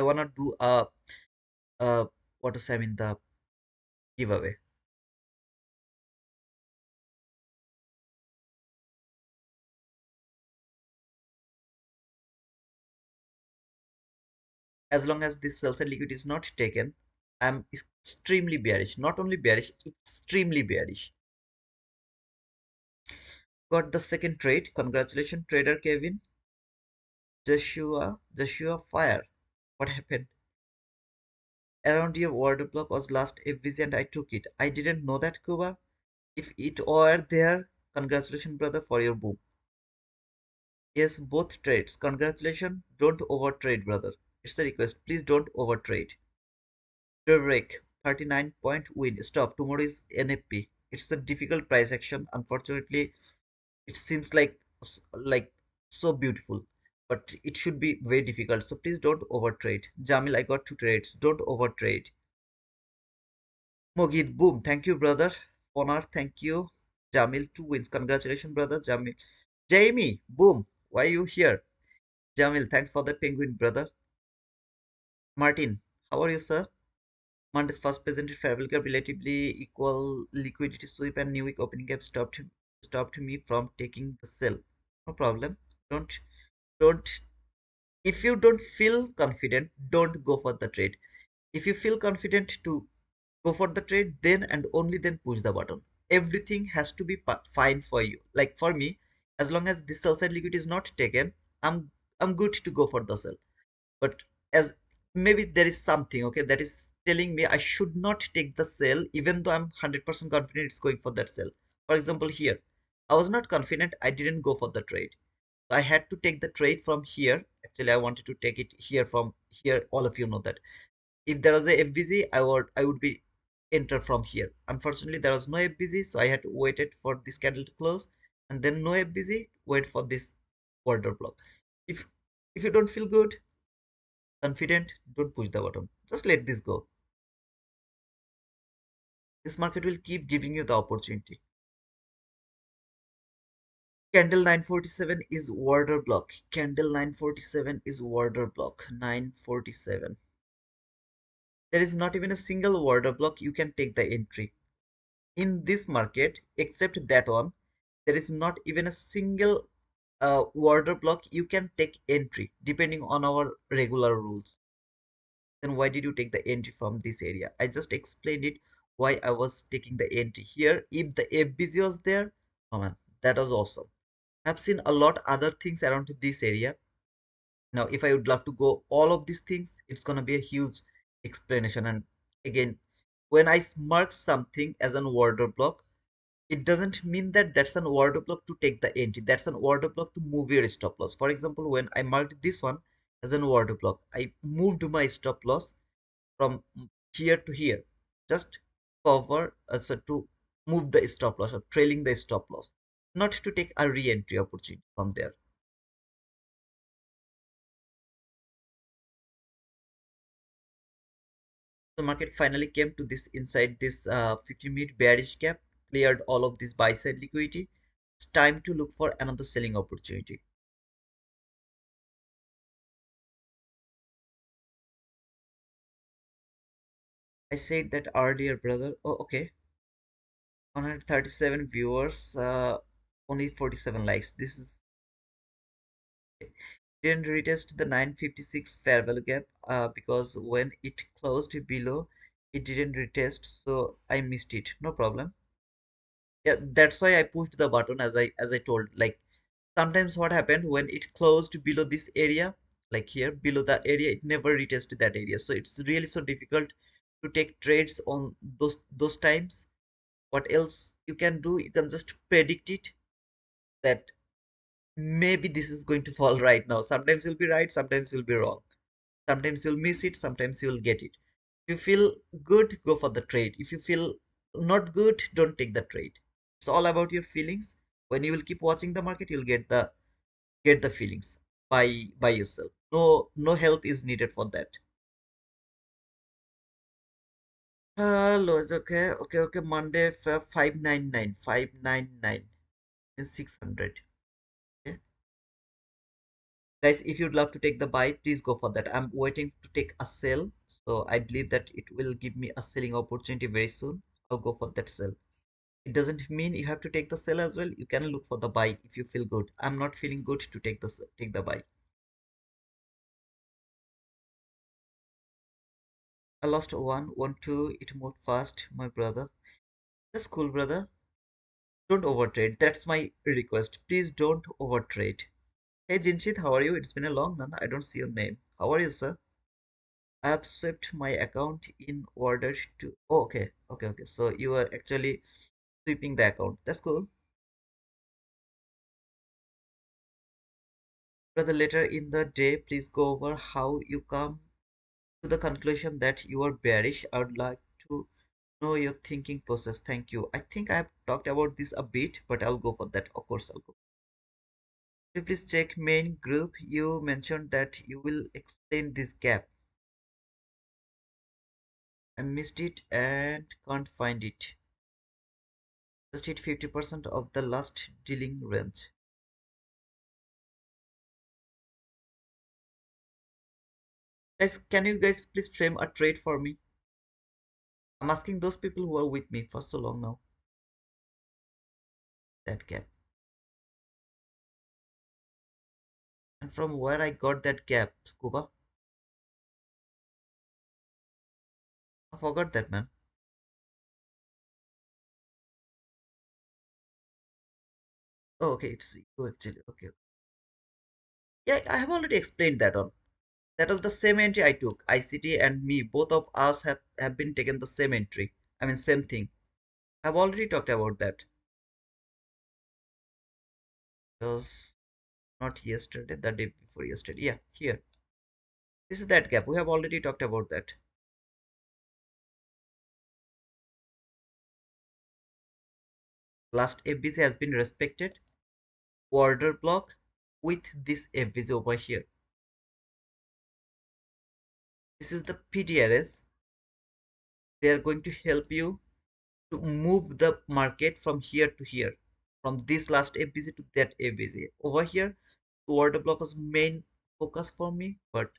wanna do what to say, I mean, the giveaway. As long as this sell side liquid is not taken, I'm extremely bearish. Not only bearish, extremely bearish. Got the second trade. Congratulations, trader Kevin. Joshua Fire. What happened? Around your order block was last FVC and I took it. I didn't know that, Kuba. If it were there, congratulations, brother, for your boom. Yes, both trades. Congratulations. Don't overtrade, brother. It's the request. Please don't overtrade. Break 39 point win. Stop. Tomorrow is NFP. It's a difficult price action. Unfortunately, it seems like so beautiful, but it should be very difficult. So please don't overtrade. Jamil, I got two trades. Don't overtrade. Mogid, boom. Thank you, brother. Honor, thank you. Jamil, two wins. Congratulations, brother. Jamil. Jamie, boom. Why are you here? Jamil, thanks for the penguin, brother. Martin, how are you, sir? Monday's first presented favorable gap relatively equal liquidity sweep and new week opening gap stopped me from taking the sell. No problem. Don't don't if you don't feel confident, don't go for the trade. If you feel confident to go for the trade, then and only then push the button. Everything has to be fine for you. Like for me, as long as this sell side liquidity is not taken, I'm I'm good to go for the sell. But as maybe there is something okay that is telling me I should not take the sell even though I'm 100% confident it's going for that sell. For example, here I was not confident, I didn't go for the trade. So I had to take the trade from here. Actually, I wanted to take it here from here. All of you know that if there was a FBZ, I would be enter from here. Unfortunately, there was no FBZ, so I had to wait it for this candle to close, and then no FBZ, wait for this order block. If if you don't feel good, confident, don't push the button. Just let this go. This market will keep giving you the opportunity. Candle 947 is order block. Candle 947 is order block. 947. There is not even a single order block you can take the entry. In this market, except that one, there is not even a single order block you can take entry depending on our regular rules. Then why did you take the entry from this area? I just explained it why I was taking the entry here. If the FBZ was there, oh man, that was awesome. I've seen a lot other things around this area. Now, if I would love to go all of these things, it's gonna be a huge explanation. And again, when I mark something as an order block, it doesn't mean that that's an order block to take the entry. That's an order block to move your stop loss. For example, when I marked this one as an order block, I moved my stop loss from here to here, just cover so to move the stop loss or trailing the stop loss, not to take a re-entry opportunity from there. The market finally came to this inside this 15-minute bearish gap, cleared all of this buy side liquidity. It's time to look for another selling opportunity. I said that earlier, brother. Oh, okay. 137 viewers, only 47 likes. This is didn't retest the 956 fair value gap because when it closed below, it didn't retest, so I missed it. No problem. Yeah, that's why I pushed the button as I told. Like sometimes what happened when it closed below this area, like here below the area, it never retested that area. So it's really so difficult to take trades on those times. What else you can do? You can just predict it that maybe this is going to fall right now. Sometimes you'll be right, sometimes you'll be wrong. Sometimes you'll miss it, sometimes you'll get it. If you feel good, go for the trade. If you feel not good, don't take the trade. It's all about your feelings. When you will keep watching the market, you'll get the feelings by yourself. No help is needed for that. Hello, it's okay. Okay. Monday 599 and 600. Okay. Guys, if you'd love to take the buy, please go for that. I'm waiting to take a sell, so I believe that it will give me a selling opportunity very soon. I'll go for that sell. It doesn't mean you have to take the sell as well. You can look for the buy if you feel good. I'm not feeling good to take the buy. I lost one, two. It moved fast, my brother. That's cool, brother. Don't overtrade. That's my request. Please don't overtrade. Hey, Jinshit, how are you? It's been a long time. I don't see your name. How are you, sir? I have swept my account in order to. Oh, okay, okay, okay. So you are actually sweeping the account. That's cool. Brother, later in the day, please go over how you come to the conclusion that you are bearish. I would like to know your thinking process. Thank you. I think I have talked about this a bit, but I'll go for that. Of course, I'll go. Could you please check main group. You mentioned that you will explain this gap. I missed it and can't find it. Just hit 50% of the last dealing range. Guys, can you guys please frame a trade for me? I'm asking those people who are with me for so long now. That gap. And from where I got that gap, Scuba? I forgot that, man. Oh, okay, it's you actually. Okay. Yeah, I have already explained that on. That was the same entry I took. ICT and me, both of us have been taken the same entry. I mean, same thing. I've already talked about that. It was not yesterday, the day before yesterday. Yeah, here. This is that gap. We have already talked about that. Last FBC has been respected. Order block with this FBC over here. This is the PDRS. They are going to help you to move the market from here to here, from this last FBC to that FBC. Over here, the order block was main focus for me, but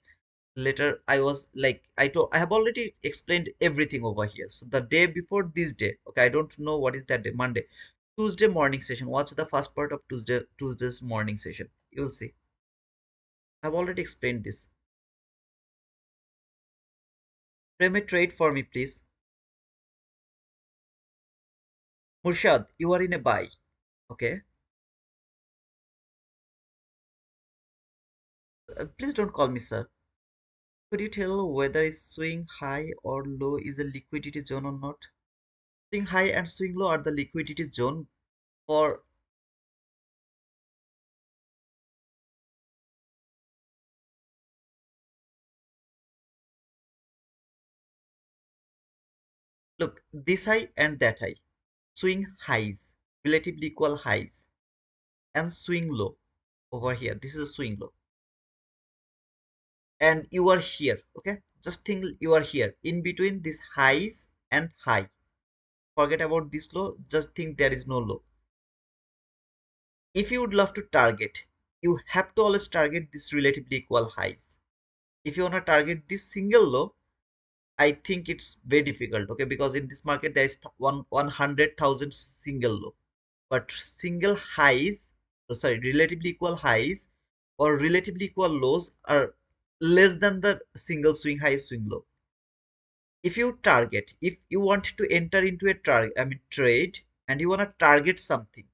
later I was like, I have already explained everything over here. So the day before this day, okay, I don't know what is that day, Monday, Tuesday morning session. What's the first part of Tuesday's morning session? You will see. I've already explained this. Frame a trade for me, please. Murshad, you are in a buy. Okay. Please don't call me sir. Could you tell whether a swing high or low is a liquidity zone or not? Swing high and swing low are the liquidity zone for. Look, this high and that high. Swing highs, relatively equal highs, and swing low over here. This is a swing low. And you are here, okay? Just think you are here in between these highs and high. Forget about this low, just think there is no low. If you would love to target, you have to always target this relatively equal highs. If you want to target this single low, I think it's very difficult, okay, because in this market there is 100,000 single low, but single highs, sorry, relatively equal highs or relatively equal lows are less than the single swing high, swing low. If you target, if you want to enter into a trade, and you want to target something,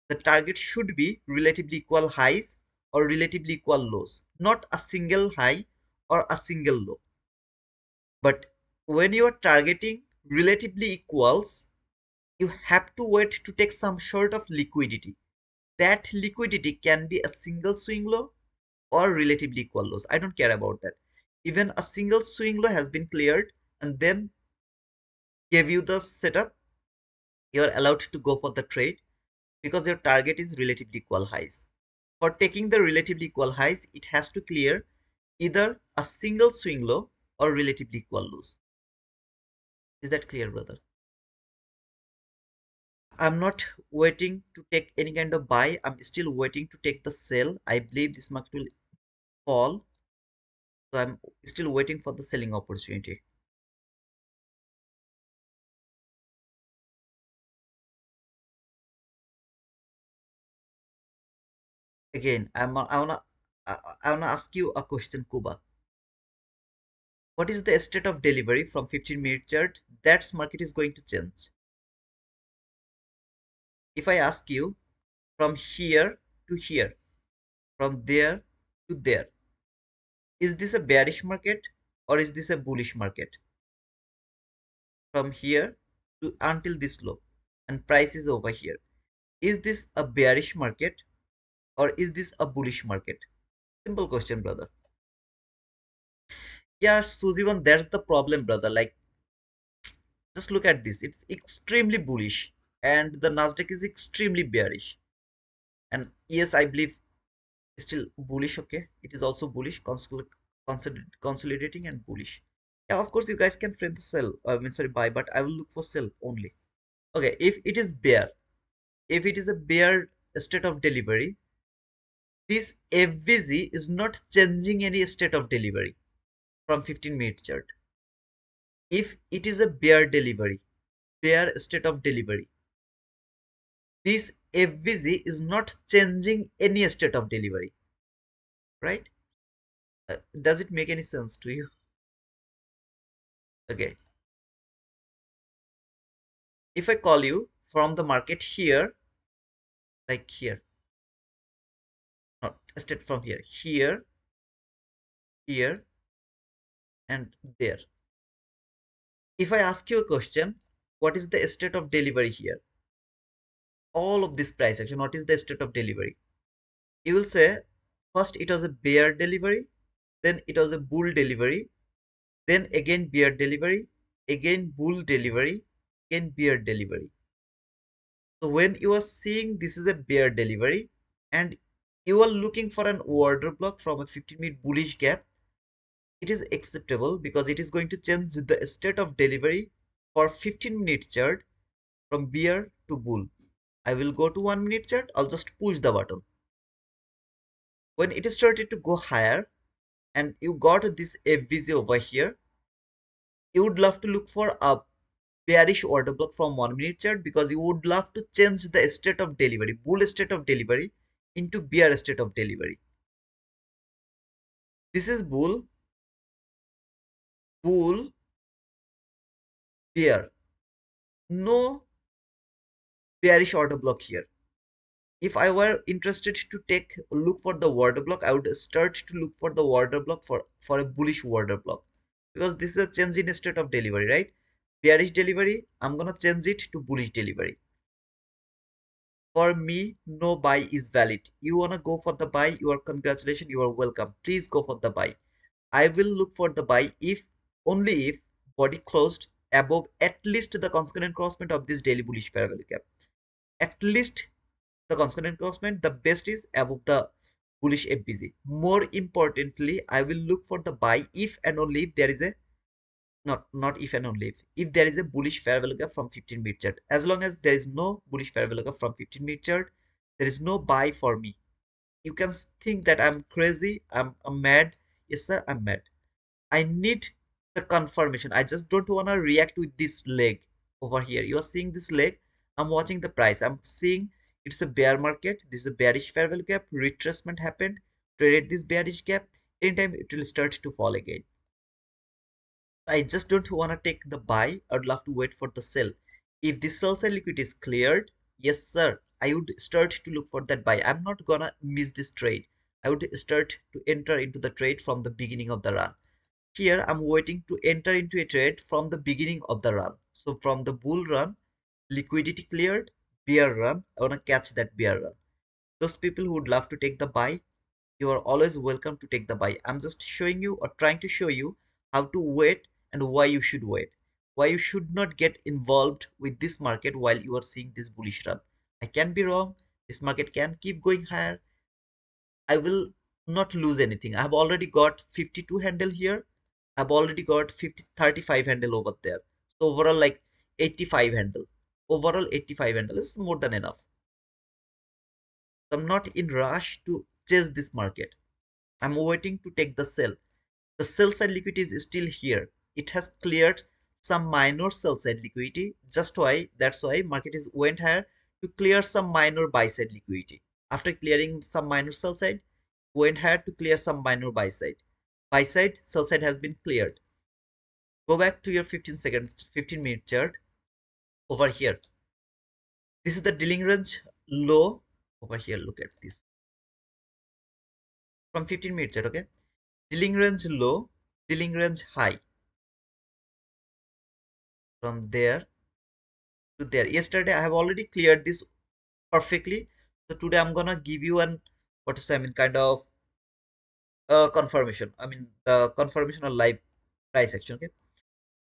the target should be relatively equal highs or relatively equal lows, not a single high or a single low. But when you are targeting relatively equals, you have to wait to take some sort of liquidity. That liquidity can be a single swing low or relatively equal lows. I don't care about that. Even a single swing low has been cleared and then gave you the setup, you're allowed to go for the trade because your target is relatively equal highs. For taking the relatively equal highs, it has to clear either a single swing low or relatively equal lows. Is that clear, brother? I'm not waiting to take any kind of buy. I'm still waiting to take the sell. I believe this market will fall. So I'm still waiting for the selling opportunity. Again, I wanna ask you a question, Kuba. What is the state of delivery from 15-minute chart? That market is going to change. If I ask you from here to here, from there to there, is this a bearish market or is this a bullish market? From here to until this low and price is over here. Is this a bearish market or is this a bullish market? Simple question, brother. Yeah, Sujivan, that's the problem, brother. Like, just look at this. It's extremely bullish and the Nasdaq is extremely bearish. And yes, I believe it's still bullish. Okay, it is also bullish, consolidating and bullish. Yeah, of course, you guys can friend the sell. I mean, sorry, buy, but I will look for sell only. Okay, if it is bear, if it is a bear state of delivery, this FVG is not changing any state of delivery from 15-minute chart. If it is a bear delivery, bear state of delivery, this FVG is not changing any state of delivery, right? Does it make any sense to you? Okay. If I call you from the market here, like here, not state from here, here, here, and there. If I ask you a question, what is the state of delivery here? All of this price action, what is the state of delivery? You will say, first it was a bear delivery, then it was a bull delivery, then again bear delivery, again bull delivery, again bear delivery. So when you are seeing this is a bear delivery and you are looking for an order block from a 15-minute bullish gap, it is acceptable because it is going to change the state of delivery for 15-minute chart from bear to bull. I will go to 1-minute chart. I'll just push the button. When it started to go higher and you got this FVG over here, you would love to look for a bearish order block from 1-minute chart because you would love to change the state of delivery, bull state of delivery into bear state of delivery. This is bull, bull, bear. No bearish order block here. If I were interested to take look for the order block, I would start to look for the order block for a bullish order block because this is a change in state of delivery, right? Bearish delivery, I'm gonna change it to bullish delivery. For me, no buy is valid. You wanna go for the buy, you are congratulations, you are welcome. Please go for the buy. I will look for the buy if only if body closed above at least the consonant crossment of this daily bullish fair value gap. At least the consonant crossment, the best is above the bullish FBG. More importantly, I will look for the buy if and only if there is a not if and only if there is a bullish fair value gap from 15-minute chart. As long as there is no bullish fair value gap from 15-minute chart, there is no buy for me. You can think that I'm crazy, I'm mad. Yes, sir, I'm mad. I need the confirmation. I just don't want to react with this leg over here. You are seeing this leg. I'm watching the price. I'm seeing it's a bear market. This is a bearish fair value gap. Retracement happened. Trade this bearish gap. Anytime it will start to fall again. I just don't want to take the buy. I'd love to wait for the sell. If this sell side liquidity is cleared, yes, sir, I would start to look for that buy. I'm not gonna miss this trade. I would start to enter into the trade from the beginning of the run. Here I'm waiting to enter into a trade from the beginning of the run. So from the bull run, liquidity cleared, bear run, I want to catch that bear run. Those people who would love to take the buy, you are always welcome to take the buy. I'm just showing you or trying to show you how to wait and why you should wait. Why you should not get involved with this market while you are seeing this bullish run. I can be wrong. This market can keep going higher. I will not lose anything. I have already got 52 handle here. I've already got 35 handle over there. So overall like 85 handle. Overall 85 handle is more than enough. So I'm not in rush to chase this market. I'm waiting to take the sell. The sell side liquidity is still here. It has cleared some minor sell side liquidity. That's why market is went higher to clear some minor buy side liquidity. After clearing some minor sell side, went higher to clear some minor buy side. Buy side, sell side has been cleared. Go back to your 15 seconds, 15-minute chart over here. This is the dealing range low over here. Look at this from 15-minute chart. Okay, dealing range low, dealing range high from there to there. Yesterday I have already cleared this perfectly. So today I'm gonna give you an what to say, I mean kind of confirmation. I mean the confirmation of live price action. Okay,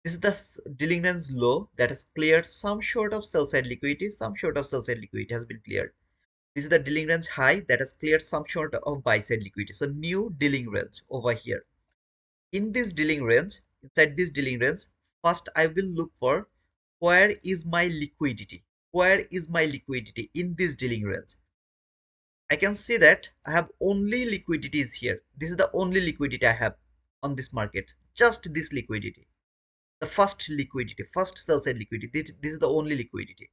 this is the dealing range low that has cleared some short of sell side liquidity. Some short of sell side liquidity has been cleared. This is the dealing range high that has cleared some short of buy side liquidity. So new dealing range over here. In this dealing range, inside this dealing range, first I will look for where is my liquidity. Where is my liquidity in this dealing range? I can see that I have only liquidities here. This is the only liquidity I have on this market. Just this liquidity. The first liquidity, first sell side liquidity. This is the only liquidity.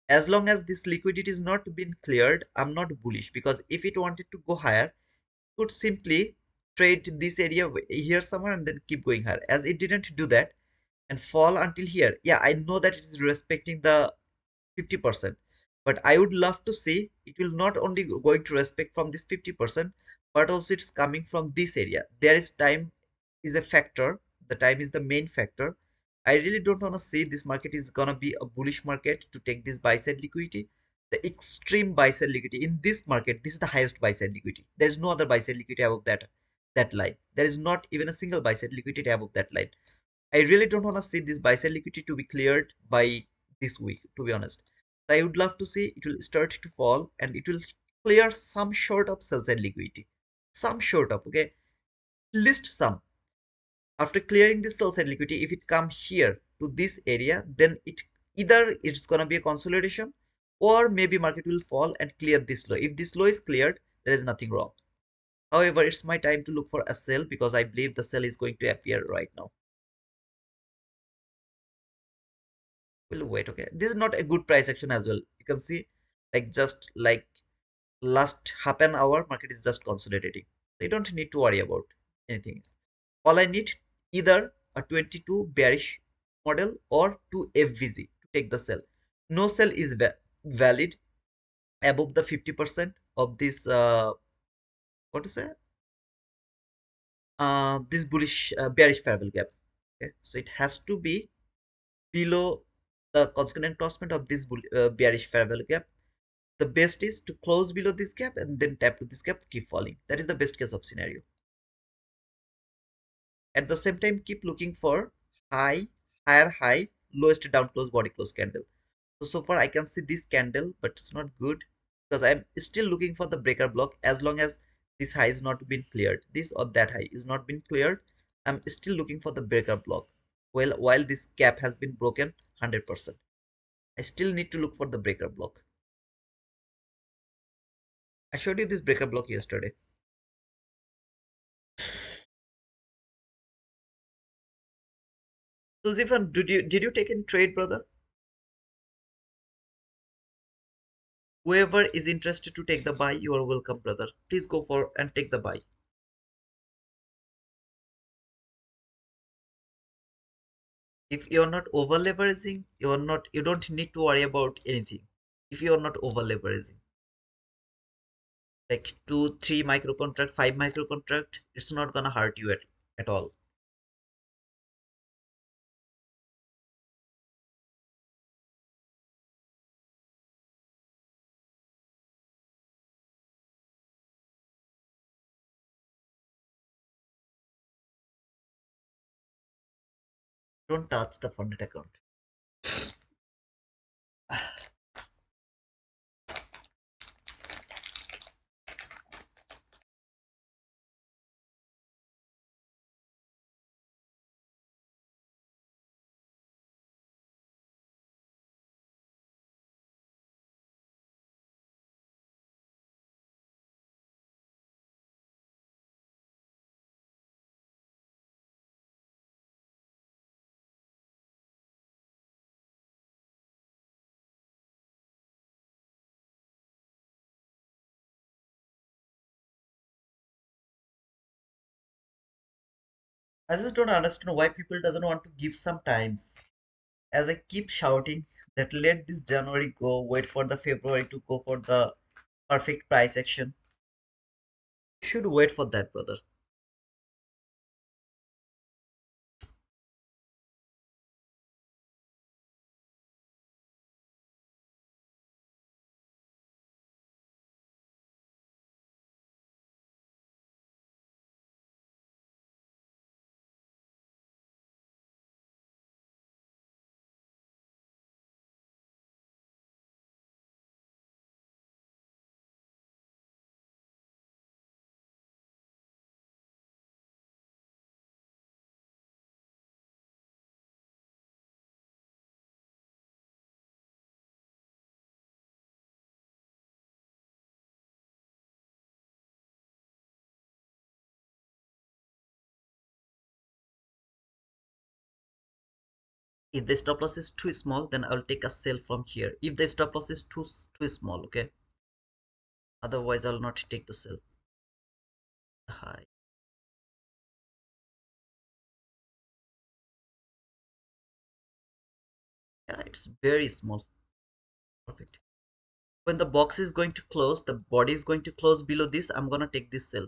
As long as this liquidity is not been cleared, I'm not bullish, because if it wanted to go higher, could simply trade this area here somewhere and then keep going higher. As it didn't do that and fall until here, yeah, I know that it is respecting the 50%, but I would love to see it will not only going to respect from this 50%, but also it's coming from this area. There is time is a factor. The time is the main factor. I really don't want to see this market is gonna be a bullish market to take this buy side liquidity. The extreme buy side liquidity in this market, this is the highest buy side liquidity. There is no other buy side liquidity above that line. There is not even a single buy side liquidity above that line. I really don't want to see this buy side liquidity to be cleared by this week, to be honest. I would love to see it will start to fall and it will clear some short of sell side liquidity. Some short of, okay? List some. After clearing this sell side liquidity, if it come here to this area, then it either it's gonna be a consolidation or maybe market will fall and clear this low. If this low is cleared, there is nothing wrong. However, it's my time to look for a sell because I believe the sell is going to appear right now. We'll wait. Okay, this is not a good price action as well. You can see like just like last half an hour market is just consolidating. So you don't need to worry about anything. All I need either a 22 bearish model or 2 FVZ to take the sell. No sell is valid above the 50% of this what to say this bullish bearish fair value gap. Okay, so it has to be below the constant encroachment of this bearish fair value gap. The best is to close below this gap and then tap to this gap, keep falling. That is the best case of scenario. At the same time, keep looking for high, higher high, lowest down close body close candle. So far I can see this candle, but it's not good because I'm still looking for the breaker block. As long as this high is not been cleared, this or that high is not been cleared, I'm still looking for the breaker block. Well, while this gap has been broken 100%, I still need to look for the breaker block. I showed you this breaker block yesterday. So Zifan, did you take in trade, brother? Whoever is interested to take the buy, you are welcome, brother. Please go for and take the buy. If you're not over leveraging, you don't need to worry about anything. If you're not over leveraging, like 2, 3 micro contract, 5 micro contract, it's not gonna hurt you at all. Don't touch the funded account. I just don't understand why people doesn't want to give some times. As I keep shouting that let this January go, wait for the February to go for the perfect price action. Should wait for that, brother. If the stop loss is too small, then I'll take a sell from here. If the stop loss is too small, okay. Otherwise, I'll not take the sell. High. Yeah, it's very small. Perfect. When the box is going to close, the body is going to close below this. I'm gonna take this sell.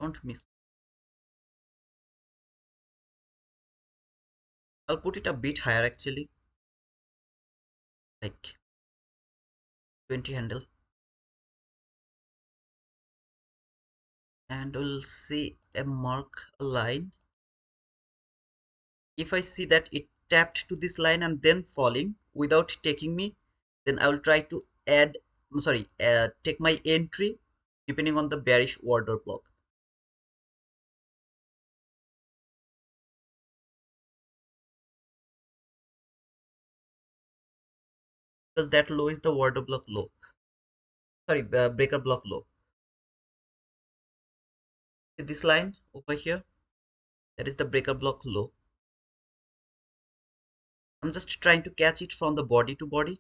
Don't miss. I'll put it a bit higher actually, like 20 handle, and we'll see a mark a line. If I see that it tapped to this line and then falling without taking me, then I will try to add, sorry, take my entry depending on the bearish order block. Because that low is the order block low. Sorry, breaker block low. See this line over here? That is the breaker block low. I'm just trying to catch it from the body to body.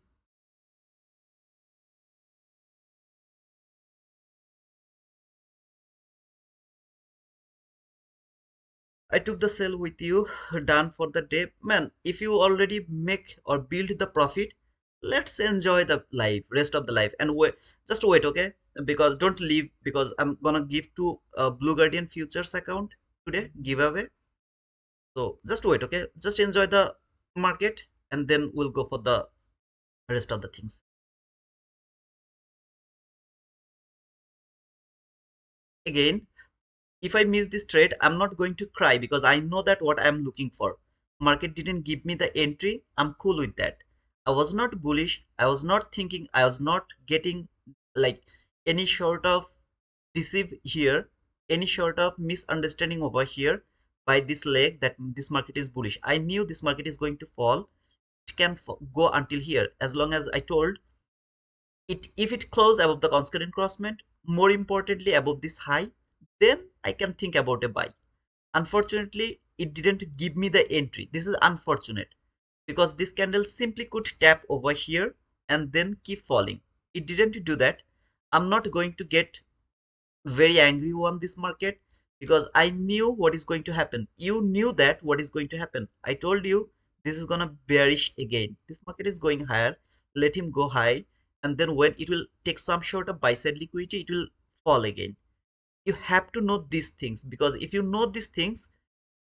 I took the sell with you, done for the day. Man, if you already make or build the profit, let's enjoy the life, rest of the life. And wait, just wait, okay? Because don't leave, because I'm gonna give to Blue Guardian Futures account today, giveaway. So just wait, okay? Just enjoy the market and then we'll go for the rest of the things. Again, if I miss this trade, I'm not going to cry because I know that what I'm looking for. Market didn't give me the entry. I'm cool with that. I was not bullish. I was not thinking. I was not getting like any sort of deceive here, any sort of misunderstanding over here by this leg that this market is bullish. I knew this market is going to fall. It can go until here as long as I told it, if it close above the concurrent crossment, more importantly above this high, then I can think about a buy. Unfortunately, it didn't give me the entry. This is unfortunate because this candle simply could tap over here and then keep falling. It didn't do that. I'm not going to get very angry on this market because I knew what is going to happen. You knew that what is going to happen. I told you this is gonna bearish again. This market is going higher. Let him go high, and then when it will take some sort of buy side liquidity, it will fall again. You have to know these things because if you know these things,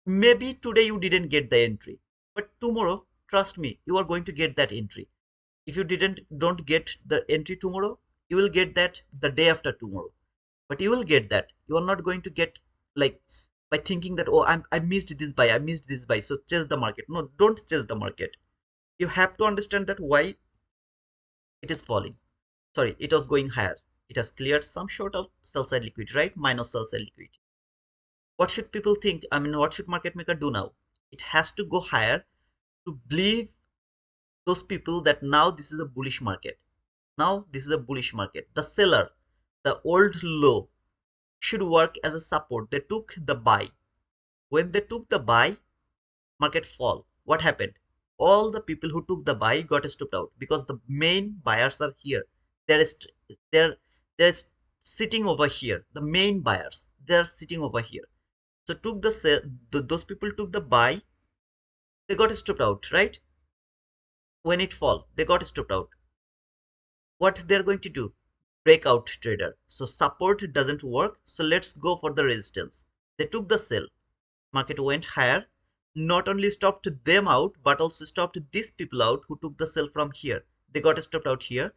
maybe today you didn't get the entry, but tomorrow, trust me, you are going to get that entry. If you didn't don't get the entry tomorrow, you will get that the day after tomorrow, but you will get that. You are not going to get like by thinking that, oh, I missed this buy, I missed this buy, so chase the market. No, don't chase the market. You have to understand that why it is falling. Sorry, it was going higher. It has cleared some sort of sell side liquidity, right? Minus sell side liquidity. What should people think? I mean, what should market maker do now? It has to go higher to believe those people that now this is a bullish market. Now this is a bullish market. The seller, the old low, should work as a support. They took the buy. When they took the buy, market fall. What happened? All the people who took the buy got stopped out because the main buyers are here. There is there there is sitting over here. The main buyers, they're sitting over here. So took the sell, those people took the buy, they got stopped out, right? When it fall, they got stopped out. What they're going to do? Breakout trader. So support doesn't work. So let's go for the resistance. They took the sell. Market went higher. Not only stopped them out, but also stopped these people out who took the sell from here. They got stopped out here.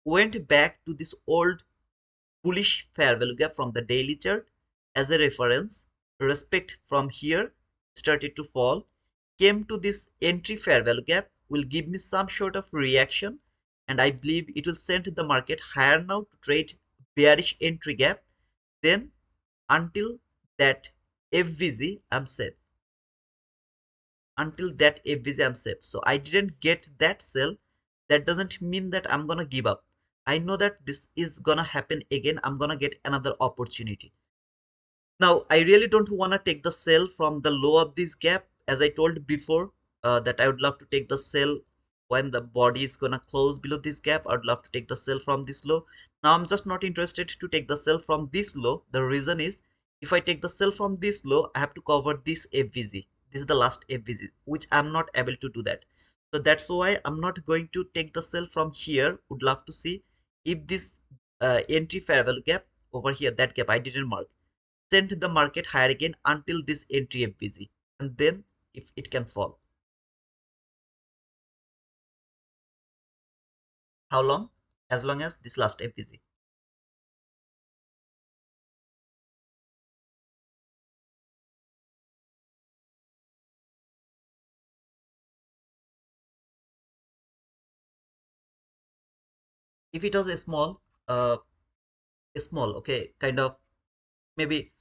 Went back to this old bullish fair value gap from the daily chart as a reference. Respect from here started to fall, came to this entry fair value gap, will give me some sort of reaction, and I believe it will send the market higher now to trade bearish entry gap. Then until that FVG, I'm safe. Until that FVG, I'm safe. So I didn't get that sell. That doesn't mean that I'm gonna give up. I know that this is gonna happen again. I'm gonna get another opportunity. Now, I really don't want to take the sell from the low of this gap. As I told before, that I would love to take the sell when the body is gonna close below this gap. I would love to take the sell from this low. Now, I'm just not interested to take the sell from this low. The reason is, if I take the sell from this low, I have to cover this FVG. This is the last FVG, which I'm not able to do that. So that's why I'm not going to take the sell from here. Would love to see if this entry fair value gap over here, that gap I didn't mark, send the market higher again until this entry FVG, and then if it can fall. How long? As long as this last FVG. If it was a small, okay, kind of maybe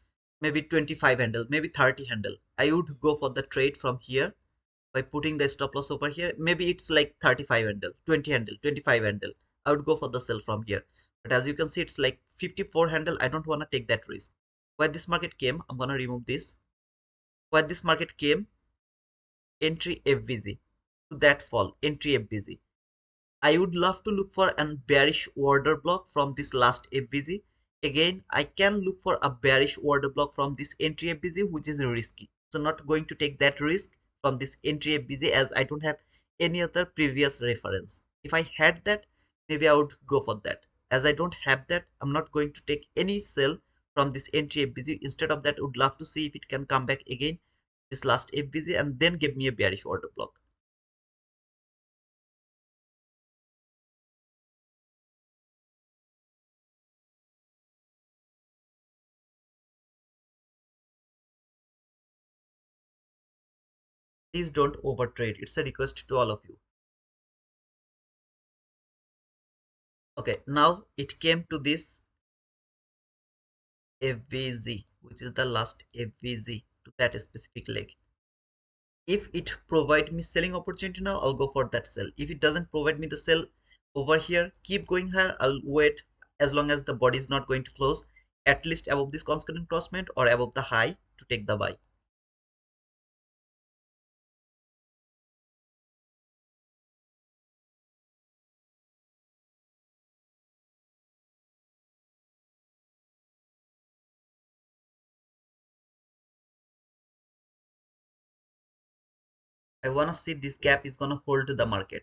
25 handle, maybe 30 handle, I would go for the trade from here by putting the stop loss over here. Maybe it's like 35 handle, 20 handle, 25 handle. I would go for the sell from here. But as you can see, it's like 54 handle. I don't want to take that risk. Where this market came, I'm gonna remove this. Where this market came, entry FVG, to that fall, entry FVG. I would love to look for a bearish order block from this last FVG. Again, I can look for a bearish order block from this entry FVG, which is risky. So not going to take that risk from this entry FVG as I don't have any other previous reference. If I had that, maybe I would go for that. As I don't have that, I'm not going to take any sell from this entry FVG. Instead of that, I would love to see if it can come back again this last FVG and then give me a bearish order block. Please don't overtrade. It's a request to all of you. Okay, now it came to this FVZ, which is the last FVZ to that specific leg. If it provide me selling opportunity now, I'll go for that sell. If it doesn't provide me the sell over here, keep going here. I'll wait as long as the body is not going to close at least above this constant crossment or above the high to take the buy. I want to see this gap is going to hold the market.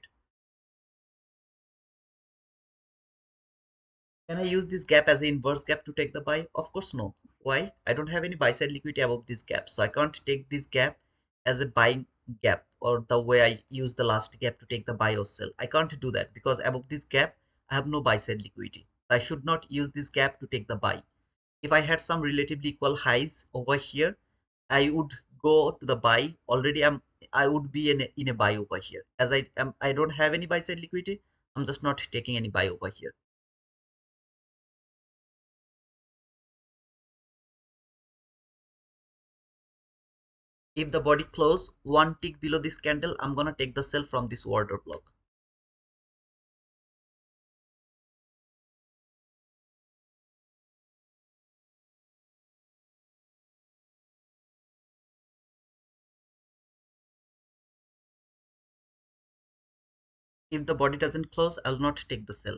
Can I use this gap as an inverse gap to take the buy? Of course, no. Why? I don't have any buy side liquidity above this gap. So I can't take this gap as a buying gap or the way I use the last gap to take the buy or sell. I can't do that because above this gap, I have no buy side liquidity. I should not use this gap to take the buy. If I had some relatively equal highs over here, I would go to the buy. Already I would be in a buy over here. As I don't have any buy side liquidity, I'm just not taking any buy over here. If the body close one tick below this candle, I'm gonna take the sell from this order block. If the body doesn't close, I'll not take the sell.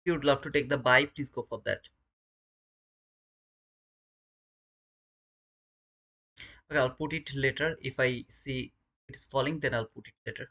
you would love to take the buy, please go for that. Okay, I'll put it later. If I see it is falling, then I'll put it later.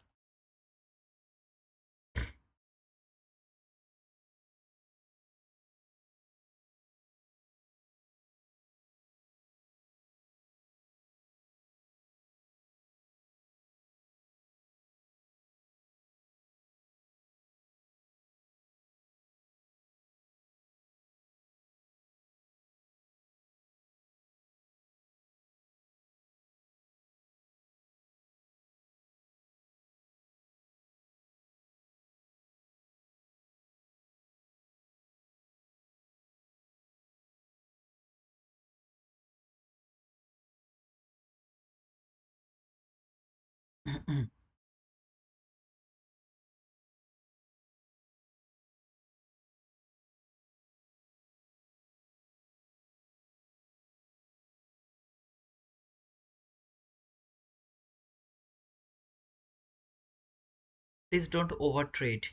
Please don't overtrade.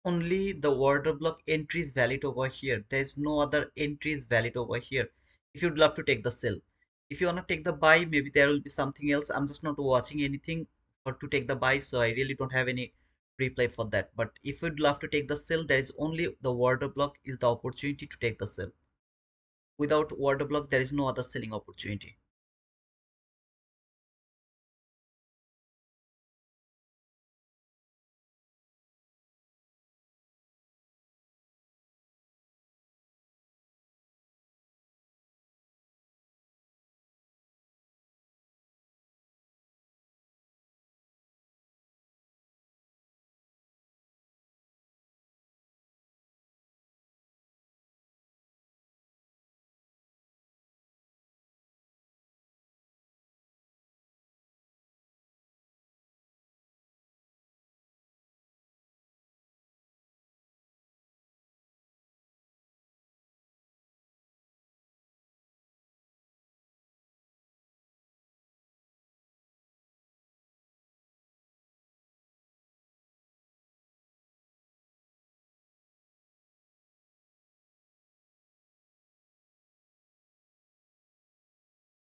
Only the order block entry is valid over here. There is no other entry is valid over here. If you'd love to take the sell, if you want to take the buy, maybe there will be something else. I'm just not watching anything for to take the buy, so I really don't have any replay for that. But if you'd love to take the sell, there is only the order block is the opportunity to take the sell. Without order block, there is no other selling opportunity.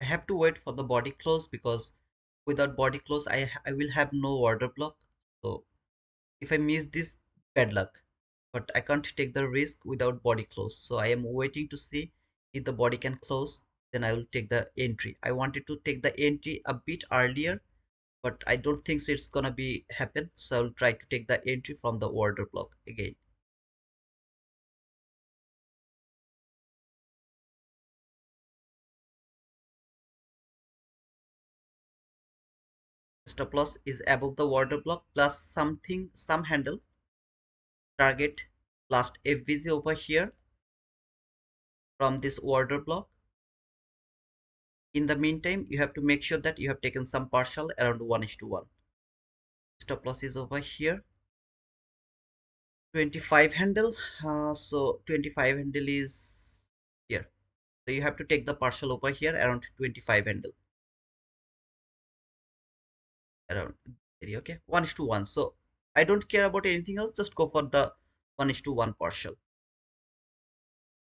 I have to wait for the body close because without body close, I will have no order block. So if I miss this, bad luck. But I can't take the risk without body close. So I am waiting to see if the body can close. Then I will take the entry. I wanted to take the entry a bit earlier, but I don't think so it's gonna be happen. So I'll try to take the entry from the order block again. Stop loss is above the order block plus something, some handle target last FVG over here from this order block. In the meantime, you have to make sure that you have taken some partial around 1:1. Stop loss is over here. 25 handle. So 25 handle is here. So you have to take the partial over here around 25 handle. Around area, okay. 1:1. So I don't care about anything else. Just go for the 1:1 partial.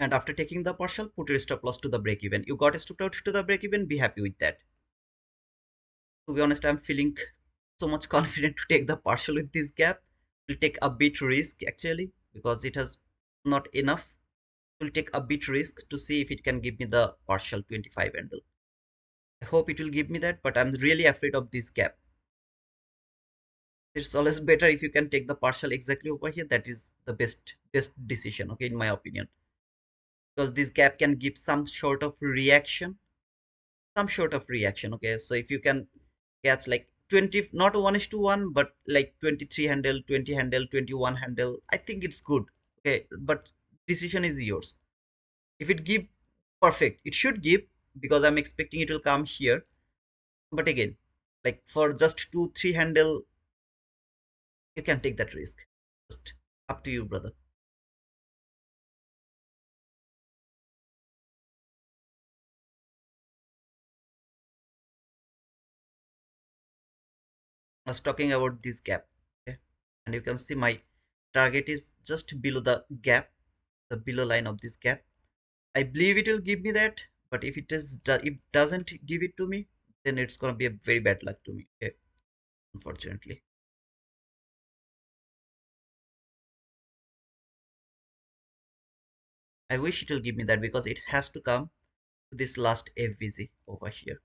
And after taking the partial, put your stop loss to the break even. You got stopped out to the break even. Be happy with that. To be honest, I'm feeling so much confident to take the partial with this gap. Will take a bit risk actually because it has not enough. Will take a bit risk to see if it can give me the partial 25 handle. I hope it will give me that, but I'm really afraid of this gap. It's always better if you can take the partial exactly over here. That is the best decision, okay, in my opinion, because this gap can give some sort of reaction, okay. So if you can catch like 20, not 1 is to 1, but like 23 handle, 20 handle, 21 handle. I think it's good. Okay, but decision is yours. If it give, perfect, it should give, because I'm expecting it will come here. But again, like for just 2 3 handle, you can take that risk. Just up to you, brother. I was talking about this gap. Okay, and you can see my target is just below the gap, the below line of this gap. I believe it will give me that, but if it doesn't give it to me, then it's gonna be a very bad luck to me. Okay, unfortunately. I wish it will give me that because it has to come to this last FVG over here.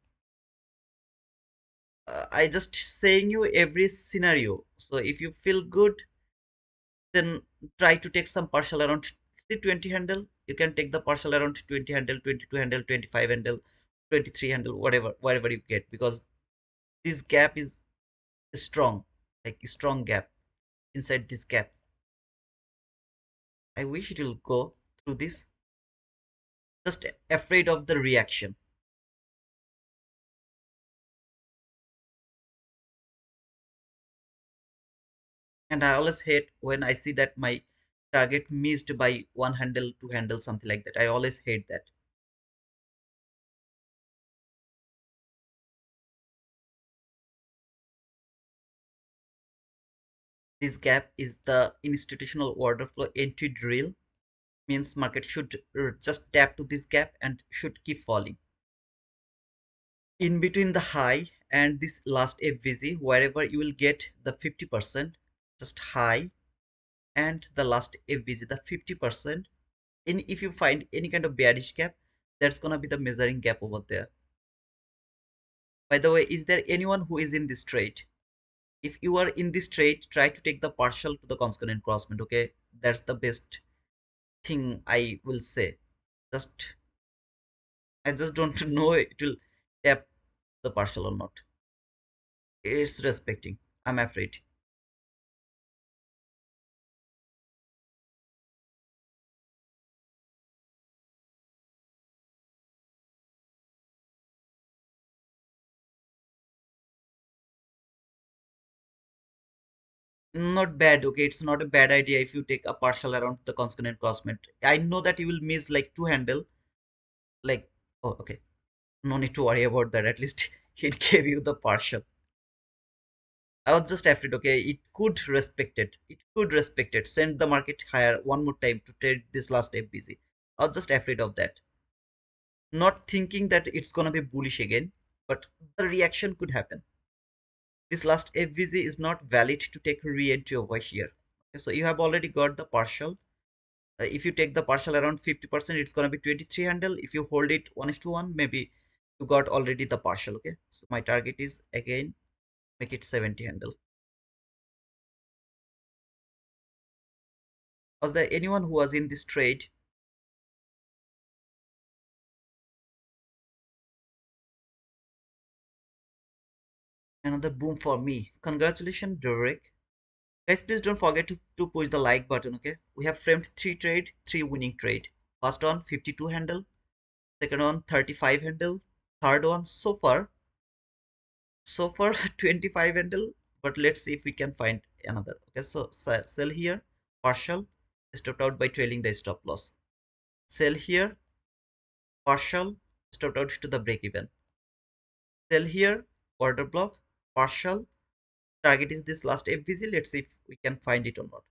I just saying you every scenario. So if you feel good, then try to take some partial around, see, 20 handle. You can take the partial around 20 handle, 22 handle, 25 handle, 23 handle, whatever you get, because this gap is strong, like a strong gap. Inside this gap, I wish it will go through this. Just afraid of the reaction. And I always hate when I see that my target missed by one handle, two handle, something like that. I always hate that. This gap is the institutional order flow entry drill. Means market should just tap to this gap and should keep falling. In between the high and this last FVG, wherever you will get the 50%, just high and the last FVG, the 50%. In if you find any kind of bearish gap, that's gonna be the measuring gap over there. By the way, is there anyone who is in this trade? If you are in this trade, try to take the partial to the consonant crossment. Okay, that's the best thing I will say. Just I just don't know it will tap the partial or not. It's respecting, I'm afraid. Not bad. Okay, it's not a bad idea if you take a partial around the consonant crossment. I know that you will miss like two handle, like, oh, okay, no need to worry about that. At least it gave you the partial. I was just afraid, okay, it could respect it. It could respect it. Send the market higher one more time to trade this last FBZ. I was just afraid of that. Not thinking that it's gonna be bullish again, but the reaction could happen. This last FVG is not valid to take re-entry over here. Okay, so you have already got the partial. If you take the partial around 50%, it's gonna be 23 handle. If you hold it 1 is to 1, maybe you got already the partial. Okay, so my target is again make it 70 handle. Was there anyone who was in this trade? Another boom for me. Congratulations, Derek. Guys, please don't forget to push the like button, okay? We have framed three trade, three winning trade. First one, 52 handle. Second one, 35 handle. Third one, so far 25 handle. But let's see if we can find another. Okay, so sell here, partial, stopped out by trailing the stop loss. Sell here, partial, stopped out to the break even. Sell here, order block, partial. Target is this last FVG. Let's see if we can find it or not.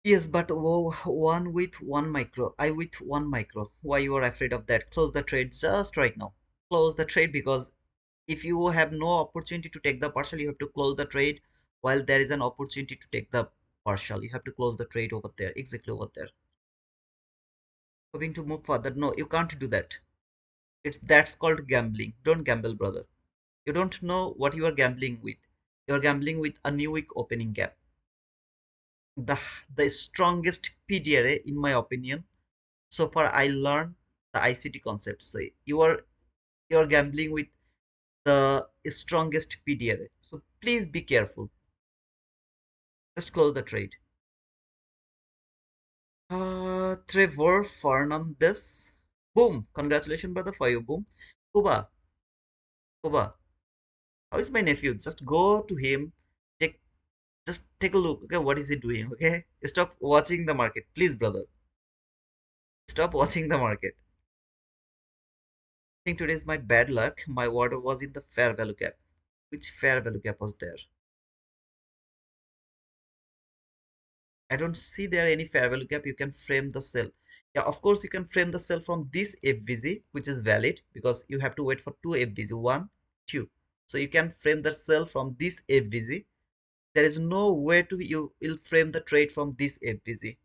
Yes, but one with one micro. I with one micro. Why you are afraid of that? Close the trade just right now. Close the trade, because if you have no opportunity to take the partial, you have to close the trade while there is an opportunity to take the partial. You have to close the trade over there, exactly over there. Hoping to move further. No, you can't do that. That's called gambling. Don't gamble, brother. You don't know what you are gambling with. You're gambling with a new week opening gap. The the strongest PDRA, in my opinion, so far I learned the ICT concept. So you're gambling with the strongest PDRA. So please be careful. Just close the trade. Trevor Fernandez. Boom. Congratulations, brother, for you. Boom. Kuba. Kuba. How is my nephew? Just go to him. Take just take a look. Okay, what is he doing? Okay. Stop watching the market. Please, brother. Stop watching the market. I think today is my bad luck. My order was in the fair value gap. Which fair value gap was there? I don't see there any fair value gap. You can frame the sell. Yeah, of course you can frame the sell from this FVG, which is valid because you have to wait for two FVG, one, two. So you can frame the sell from this FVG. There is no way to you will frame the trade from this FVG.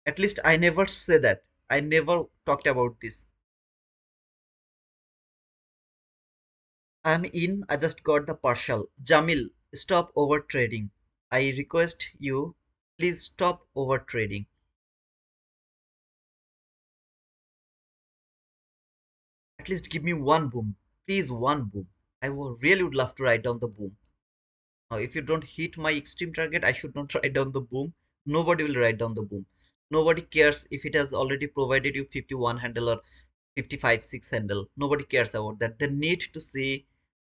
At least I never say that. I never talked about this. I'm in. I just got the partial. Jamil, stop over trading. I request you, please stop over trading. At least give me one boom. Please, one boom. I will really would love to write down the boom. Now, if you don't hit my extreme target, I should not write down the boom. Nobody will write down the boom. Nobody cares if it has already provided you 51 handle or 55 6 handle. Nobody cares about that. They need to see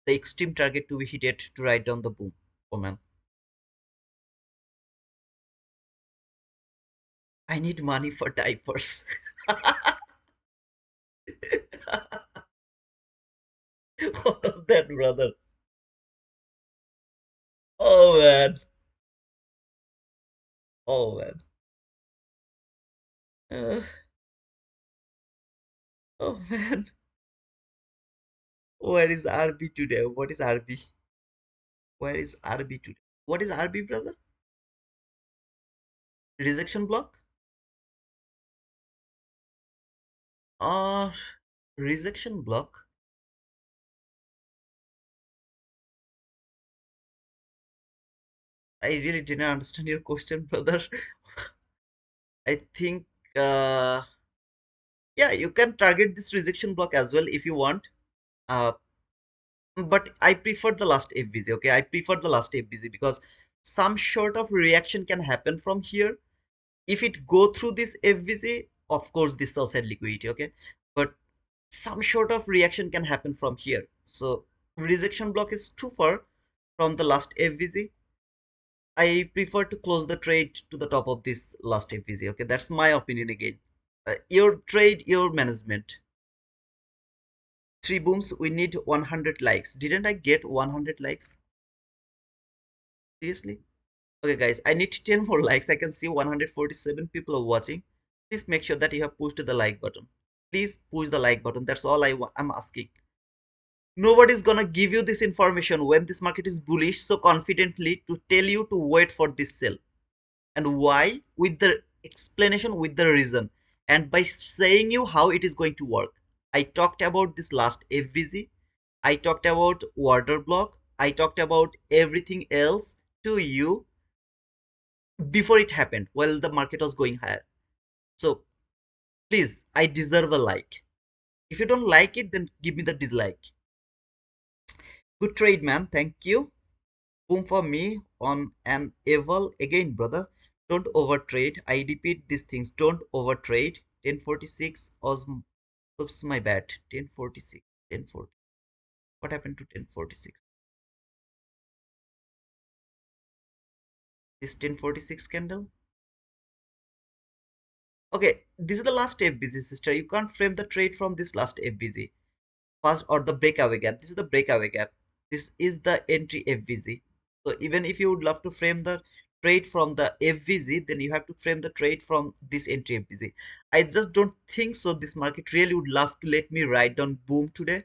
the extreme target to be hit to write down the boom. Oh man. I need money for diapers. What was that, brother? Oh man. Oh man. Uh, oh man. Where is RB today? What is RB? Where is RB today? What is RB, brother? Rejection block? Or rejection block? I really didn't understand your question, brother. I think, uh, yeah, you can target this rejection block as well if you want. Uh, but I prefer the last FBZ, okay? I prefer the last FBZ because some sort of reaction can happen from here. If it go through this FBZ, of course, this sell side liquidity, okay? But some sort of reaction can happen from here. So rejection block is too far from the last FVG. I prefer to close the trade to the top of this last FVG. Okay, that's my opinion again. Your trade, your management. Three booms, we need 100 likes. Didn't I get 100 likes? Seriously? Okay, guys, I need 10 more likes. I can see 147 people are watching. Please make sure that you have pushed the like button. Please push the like button. That's all I'm asking. Nobody's gonna give you this information when this market is bullish so confidently to tell you to wait for this sell. And why? With the explanation, with the reason, and by saying you how it is going to work. I talked about this last FVG. I talked about order block. I talked about everything else to you before it happened while the market was going higher. So please, I deserve a like. If you don't like it, then give me the dislike. Good trade, man. Thank you. Boom for me on an eval again, brother. Don't overtrade. I repeat these things. Don't overtrade. 1046 was, oops, my bad. 1046, 1040. What happened to 1046? This 1046 candle. Okay, this is the last FBZ, sister. You can't frame the trade from this last FBZ. First, or the breakaway gap. This is the breakaway gap. This is the entry FVG. So even if you would love to frame the trade from the FVG, then you have to frame the trade from this entry FVG. I just don't think so. This market really would love to let me write down boom today,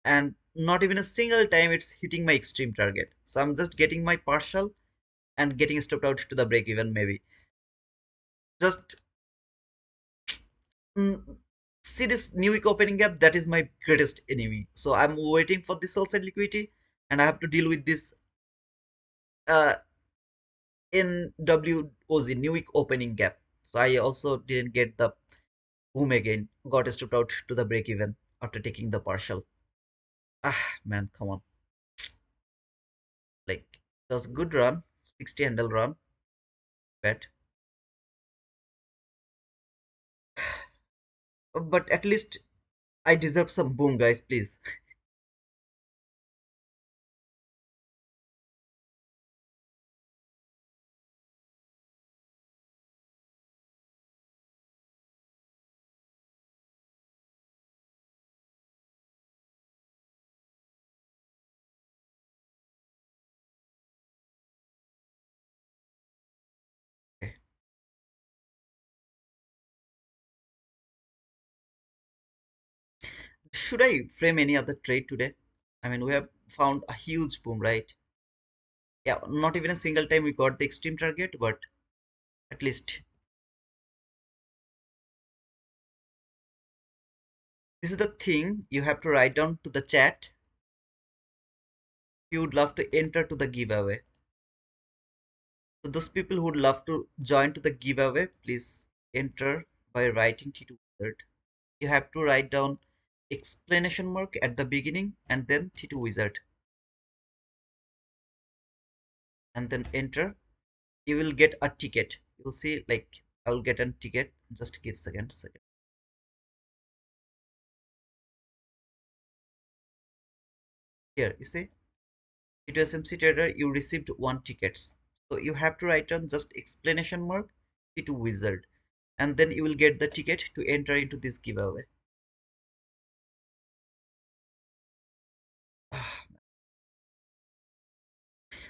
and not even a single time it's hitting my extreme target. So I'm just getting my partial. and getting stepped out to the break even maybe. Just mm, see this new week opening gap, that is my greatest enemy. So I'm waiting for this sell side liquidity, and I have to deal with this uh in WOZ new week opening gap. So I also didn't get the boom again, got stripped out to the break even after taking the partial. Ah man, come on. Like it was a good run, 60 handle run, bet. But at least I deserve some boom, guys, please. Okay. Should I frame any other trade today? I mean, we have found a huge boom, right? Yeah, not even a single time we got the extreme target, but at least this is the thing you have to write down to the chat. If you would love to enter to the giveaway. So those people who would love to join to the giveaway, please enter by writing T2 Wizard. You have to write down explanation mark at the beginning and then T2 Wizard and then enter. You will get a ticket. You'll see like I will get a ticket. Just give second. Here you see it was MC Trader. You received one tickets. So you have to write down just explanation mark T2 Wizard, and then you will get the ticket to enter into this giveaway.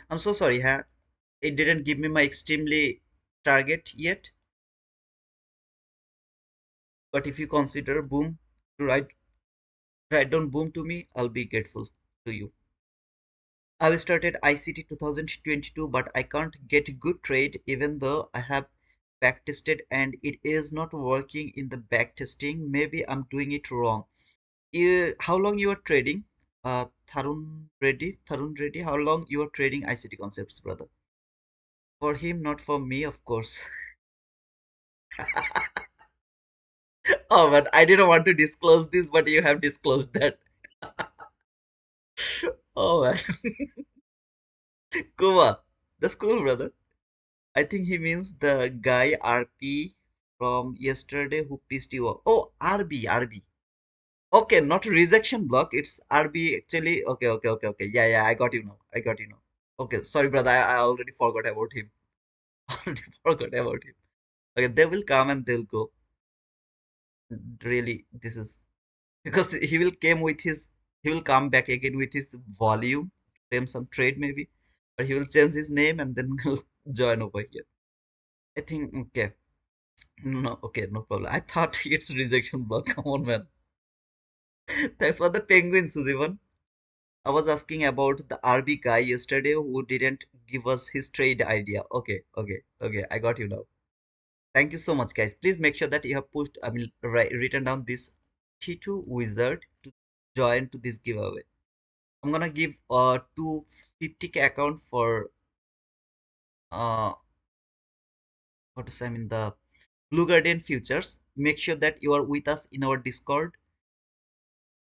I'm so sorry, huh? It didn't give me my extremely target yet, but if you consider boom to write down boom to me, I'll be grateful to you. I've started ICT 2022, but I can't get good trade even though I have back tested and it is not working in the back testing. Maybe I'm doing it wrong. How long you are trading? Tharun Reddy, how long you are trading ICT concepts, brother? For him, not for me, of course. Oh man, I didn't want to disclose this, but you have disclosed that. Oh man, Kuma, that's cool, brother. I think he means the guy RP from yesterday who pissed you off. Oh, RB. Okay, not rejection block. It's RB actually. Okay. Yeah. I got you now. I got you now. Okay, sorry, brother. I already forgot about him. Already forgot about him. Okay, they will come and they'll go. Really, this is because he will come back again with his volume, frame some trade maybe, but he will change his name and then he'll join over here. I think okay. No, okay, no problem. I thought it's rejection block. Come on, man. Thanks for the penguin, Suzivan. I was asking about the RB guy yesterday who didn't give us his trade idea. Okay. I got you now. Thank you so much, guys. Please make sure that you have written down this T2 wizard to join to this giveaway. I'm gonna give 250k account for what to say, I mean the Blue Guardian futures. Make sure that you are with us in our Discord.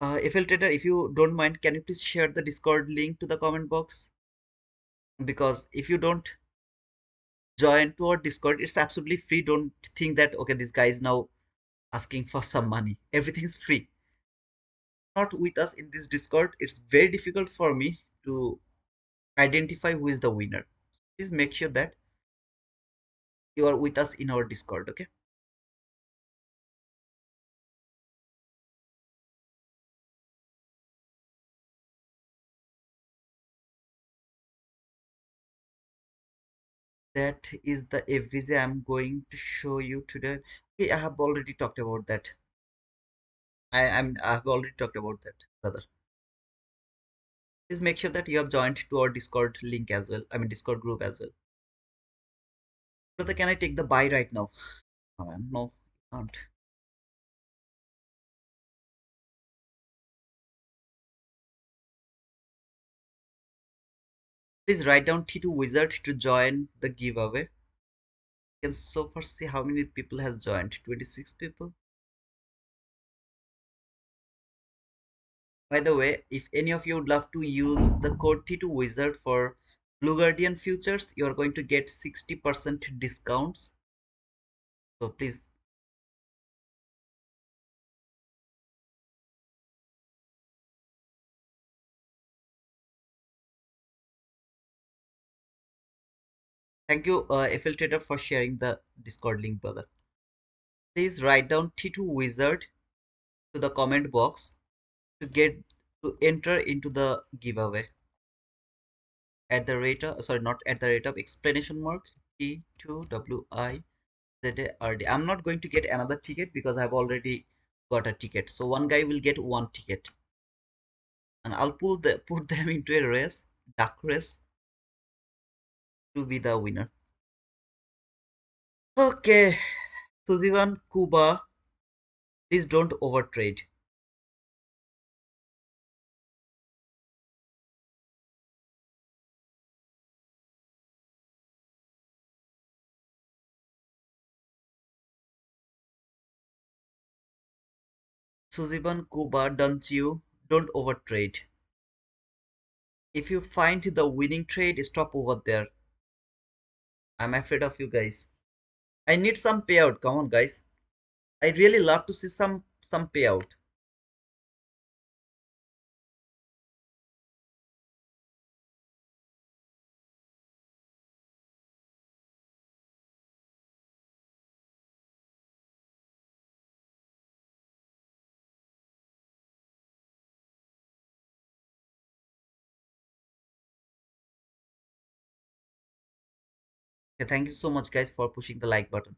FL Trader, if you don't mind, can you please share the Discord link to the comment box? Because if you don't join to our Discord, it's absolutely free. Don't think that okay, this guy is now asking for some money. Everything is free. Not with us in this Discord, it's very difficult for me to identify who is the winner. Please make sure that you are with us in our Discord, okay? That is the FVZ I'm going to show you today. Okay, I have already talked about that. I've already talked about that, brother. Please make sure that you have joined to our Discord link as well. I mean Discord group as well. Brother, can I take the buy right now? Oh, man, no, can't. Please write down T2 Wizard to join the giveaway. You can so far see how many people has joined. 26 people. By the way, if any of you would love to use the code T2 Wizard for Blue Guardian futures, you are going to get 60% discounts. So please, thank you, FL Trader, for sharing the Discord link, brother. Please write down T2 Wizard to the comment box to get to enter into the giveaway. At the rate of, sorry, not at the rate of, explanation mark T2WIZARD. I'm not going to get another ticket because I've already got a ticket. So one guy will get one ticket, and I'll put them into a race, duck race, to be the winner. Okay, Suzivan Kuba, please don't overtrade. Suzivan Kuba, don't overtrade. If you find the winning trade, stop over there. I'm afraid of you guys. I need some payout. Come on, guys. I really love to see some payout. Okay, thank you so much, guys, for pushing the like button.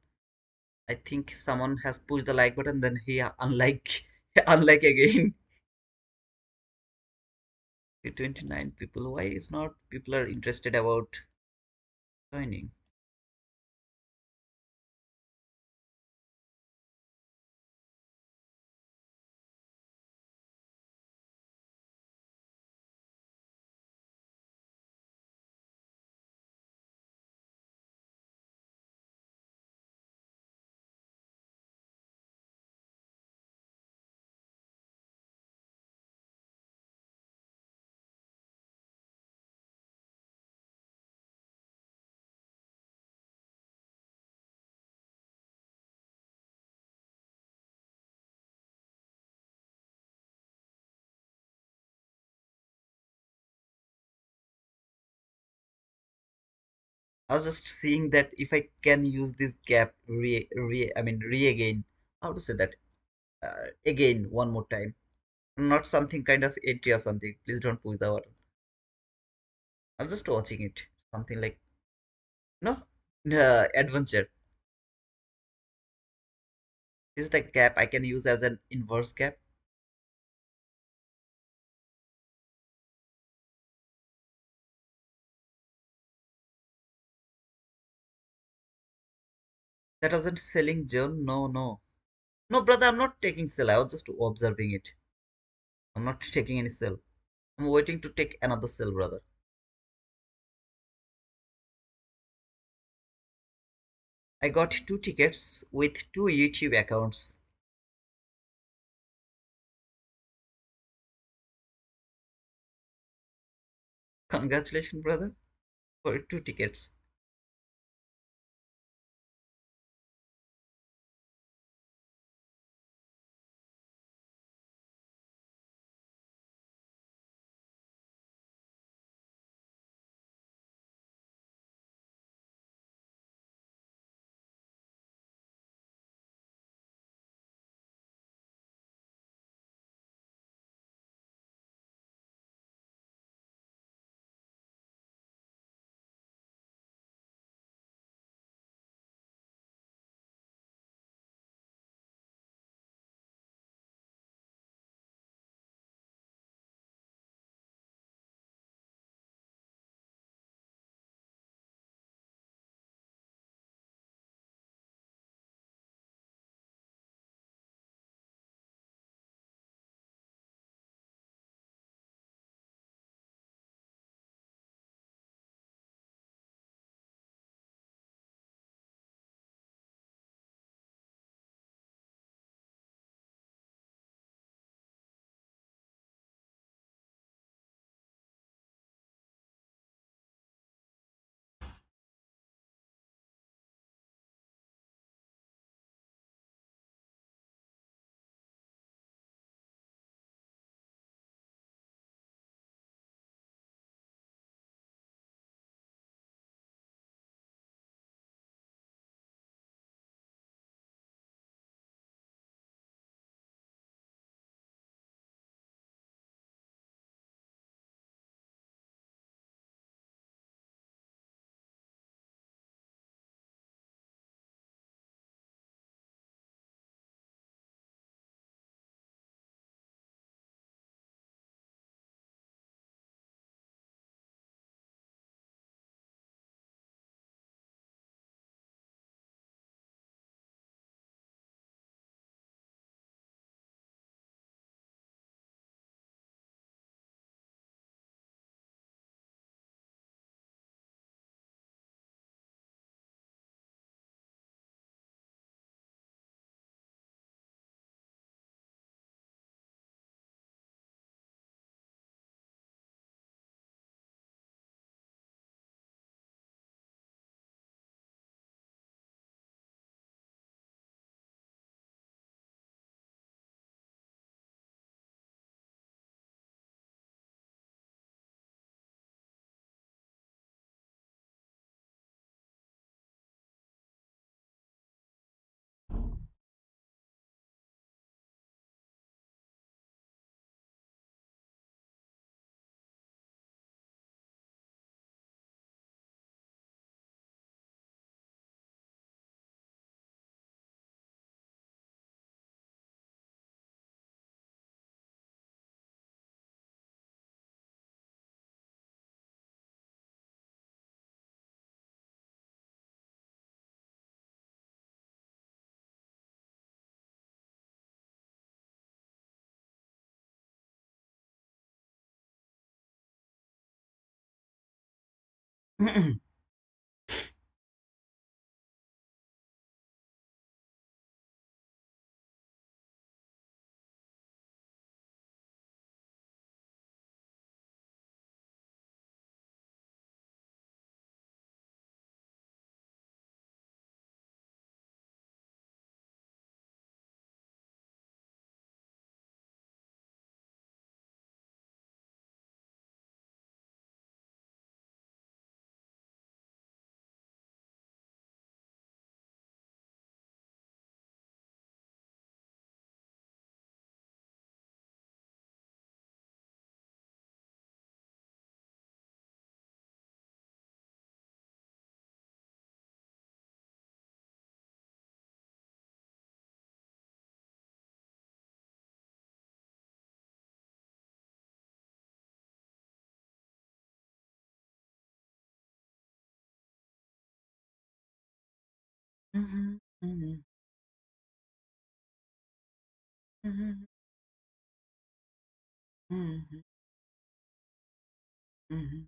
I think someone has pushed the like button, then he unlike unlike again. 29 people. Why is not people are interested about joining? I was just seeing that if I can use this gap re again. How to say that? Again one more time. Not something kind of entry or something. Please don't push the button. I'm just watching it. Something like no adventure. This is the gap I can use as an inverse gap. That wasn't selling John. No, no. No, brother, I'm not taking sell. I was just observing it. I'm not taking any sell. I'm waiting to take another sell, brother. I got two tickets with two YouTube accounts. Congratulations, brother, for two tickets. Mhm, mhm, mhm, mhm, mhm.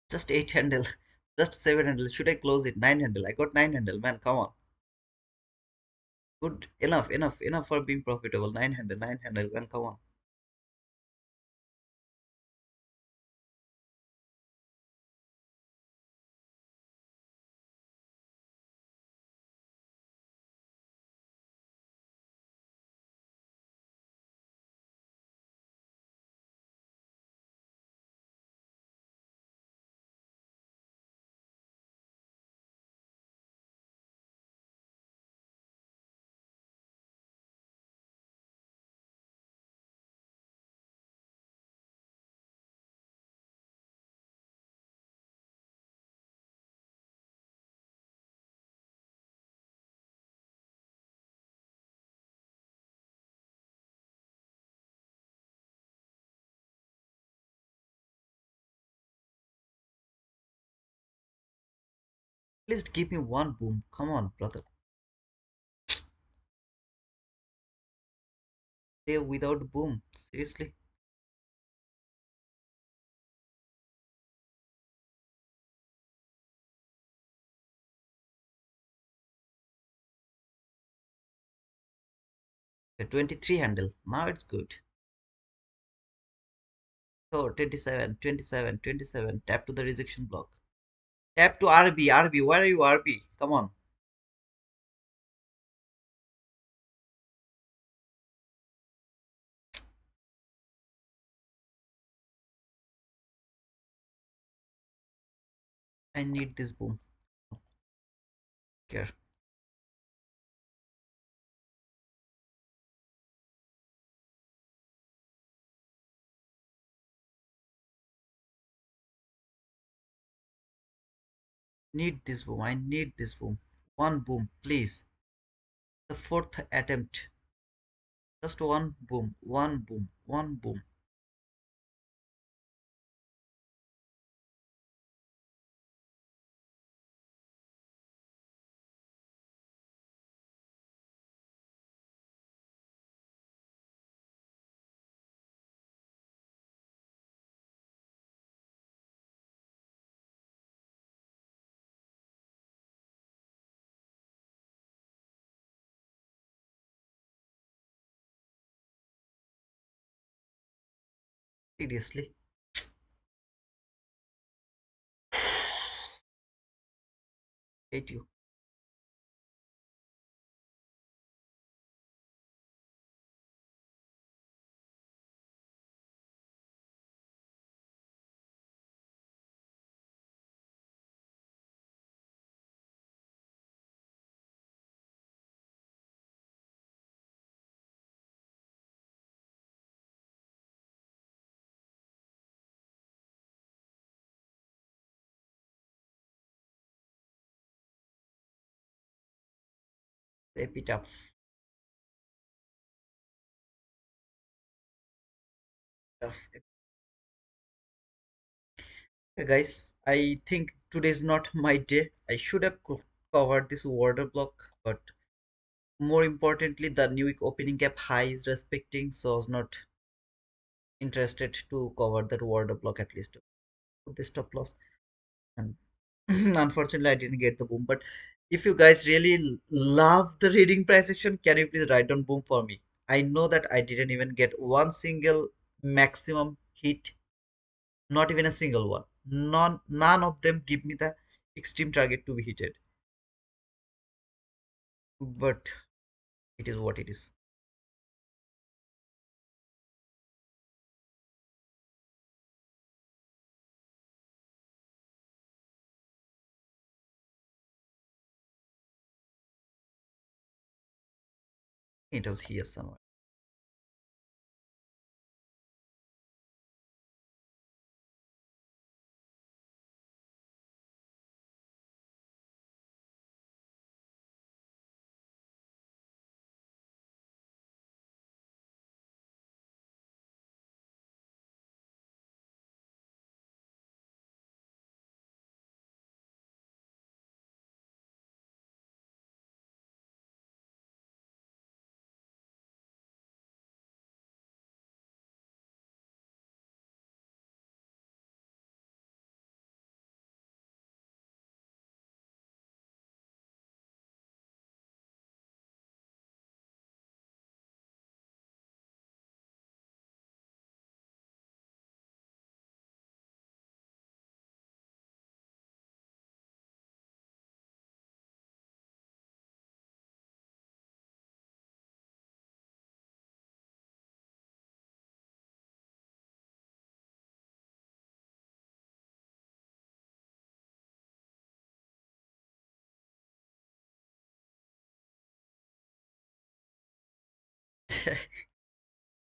Just 8 handle, just 7 handle. Should I close it? 9 handle. I got 9 handle, man. Come on. Good. Enough for being profitable. 9 handle, man. Come on. least give me one boom. Come on, brother. Stay without boom. Seriously. The 23 handle. Now it's good. So 27, 27, 27. Tap to the rejection block. Tap to RB. RB. Where are you, RB? Come on. I need this boom. Care. Need this boom. I need this boom. One boom, please. The fourth attempt. Just one boom. One boom. One boom. Seriously. Hate you. Step it up. Tough. Hey guys, I think today's not my day. I should have covered this water block, but more importantly, the new week opening cap high is respecting, so I was not interested to cover that water block at least. Put the stop loss, and unfortunately, I didn't get the boom. But if you guys really love the reading price action, can you please write down boom for me? I know that I didn't even get one single maximum hit, not even a single one. None of them give me the extreme target to be hitted. But it is what it is. It was here somewhere.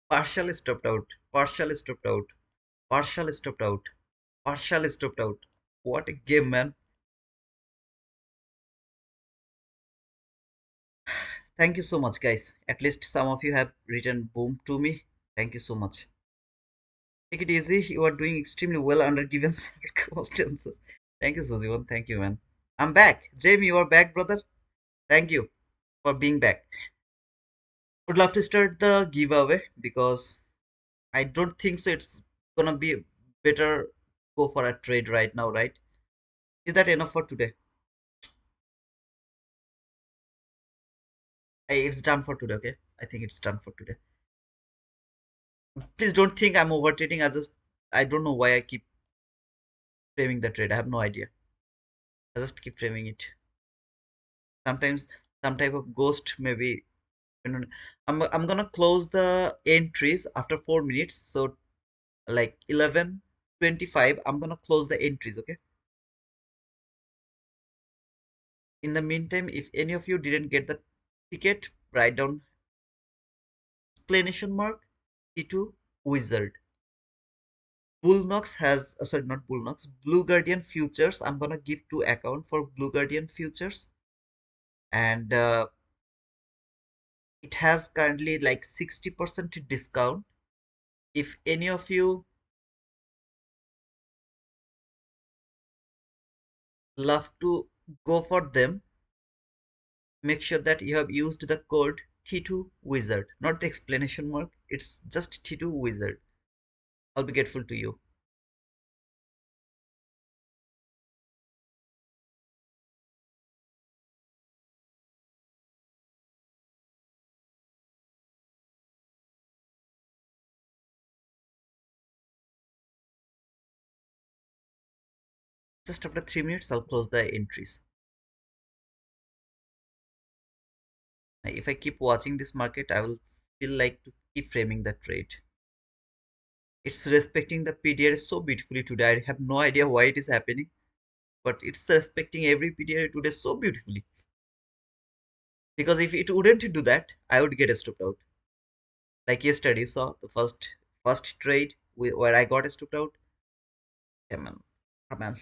Partial stopped out. Partial stopped out. Partial stopped out. Partial stopped out. What a game, man. Thank you so much, guys. At least some of you have written boom to me. Thank you so much. Take it easy. You are doing extremely well under given circumstances. Thank you, Sujivan. Thank you, man. I'm back. Jamie, you are back, brother. Thank you for being back. Would love to start the giveaway because I don't think so. It's gonna be better go for a trade right now, right? Is that enough for today? It's done for today, okay? I think it's done for today. Please don't think I'm over trading. I don't know why I keep framing the trade. I have no idea. I just keep framing it. Sometimes some type of ghost maybe. I'm gonna close the entries after 4 minutes. So like 11:25, I'm gonna close the entries, okay? In the meantime, if any of you didn't get the ticket, write down explanation mark T2 wizard. Bullnox has sorry, not Bullnox, Blue Guardian futures. I'm gonna give two account for Blue Guardian futures, and it has currently like 60% discount. If any of you love to go for them, make sure that you have used the code T2 wizard, not the explanation mark. It's just T2 wizard. I'll be grateful to you. Just after 3 minutes, I'll close the entries. If I keep watching this market, I will feel like to keep framing the trade. It's respecting the PDR so beautifully today. I have no idea why it is happening, but it's respecting every PDR today so beautifully. Because if it wouldn't do that, I would get stopped out. Like yesterday, you saw the first trade where I got stopped out. Come on, come on.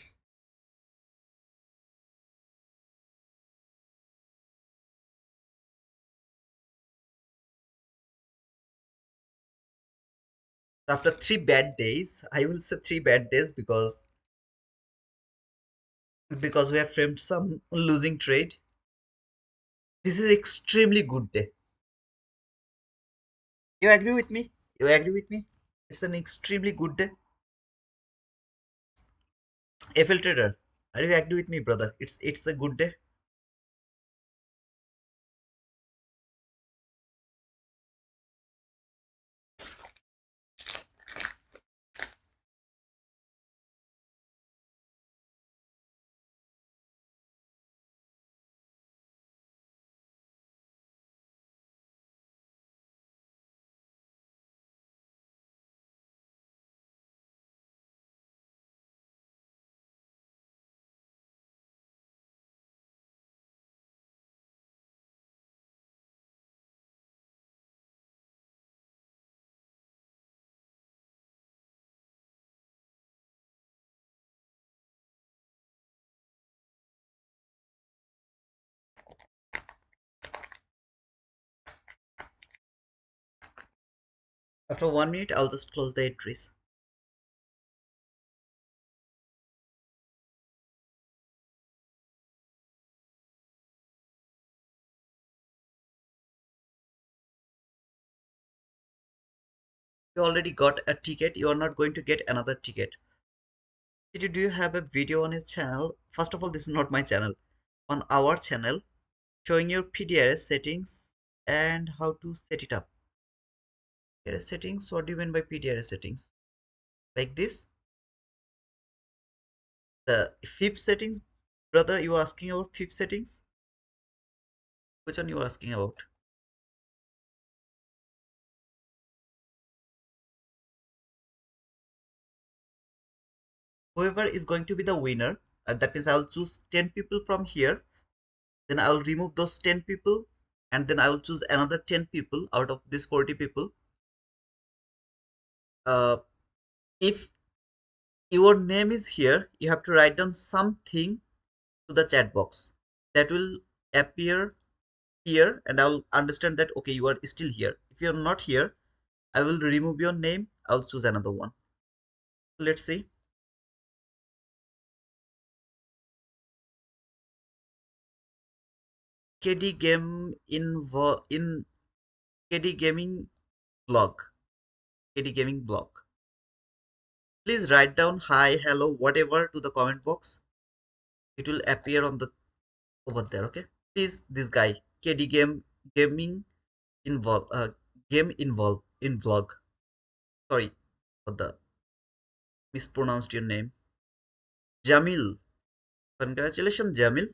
After 3 bad days, I will say 3 bad days because we have framed some losing trade. This is extremely good day. You agree with me? You agree with me? It's an extremely good day. FL Trader, are you agree with me, brother? It's a good day. After 1 minute, I'll just close the entries. You already got a ticket. You are not going to get another ticket. Do you have a video on his channel? First of all, this is not my channel. On our channel, showing your PDRS settings and how to set it up. PDRS settings. What do you mean by PDRS settings? Like this? The fifth settings, brother. You are asking about fifth settings? Which one you are asking about? Whoever is going to be the winner, that means I will choose 10 people from here, then I will remove those 10 people, and then I will choose another 10 people out of these 40 people. uh, if your name is here, you have to write down something to the chat box that will appear here, and I will understand that okay, you are still here. If you're not here, I will remove your name. I'll choose another one. Let's see. KD game in KD gaming blog. KD gaming blog. Please write down hi, hello, whatever to the comment box. It will appear on the over there. Okay. Please, this guy KD gaming involve game involve in vlog. Sorry for the mispronounced your name. Jamil. Congratulations, Jamil.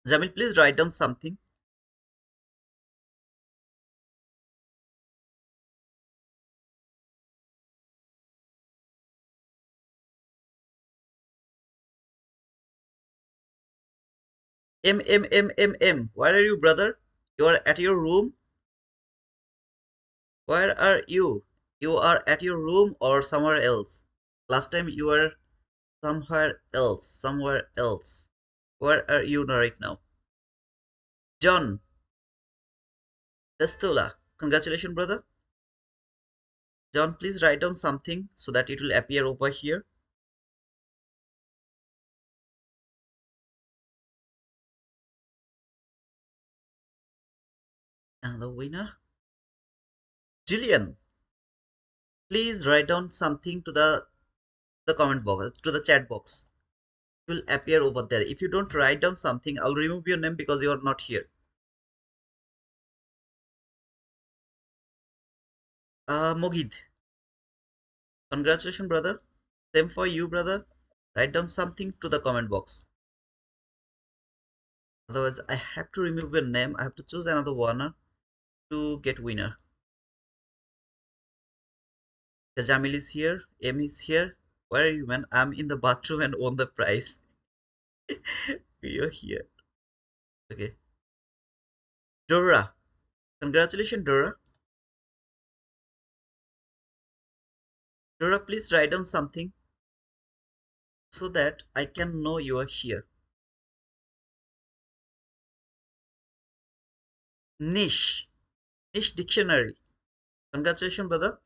Jamil, please write down something. M. Where are you, brother? You are at your room. Where are you? You are at your room or somewhere else. Last time you were somewhere else. Somewhere else. Where are you right now? John Testola. Congratulations, brother. John, please write down something so that it will appear over here. And the winner, Jillian. Please write down something to the comment box, to the chat box. It will appear over there. If you don't write down something, I'll remove your name because you are not here. Mogid. Congratulations, brother. Same for you, brother. Write down something to the comment box. Otherwise, I have to remove your name. I have to choose another one to get winner. The Jamil is here. M is here. Where are you, man? I'm in the bathroom and won the prize. You're here. Okay. Dora. Congratulations, Dora. Dora, please write down something so that I can know you are here. Niche. Niche dictionary. Congratulations, brother.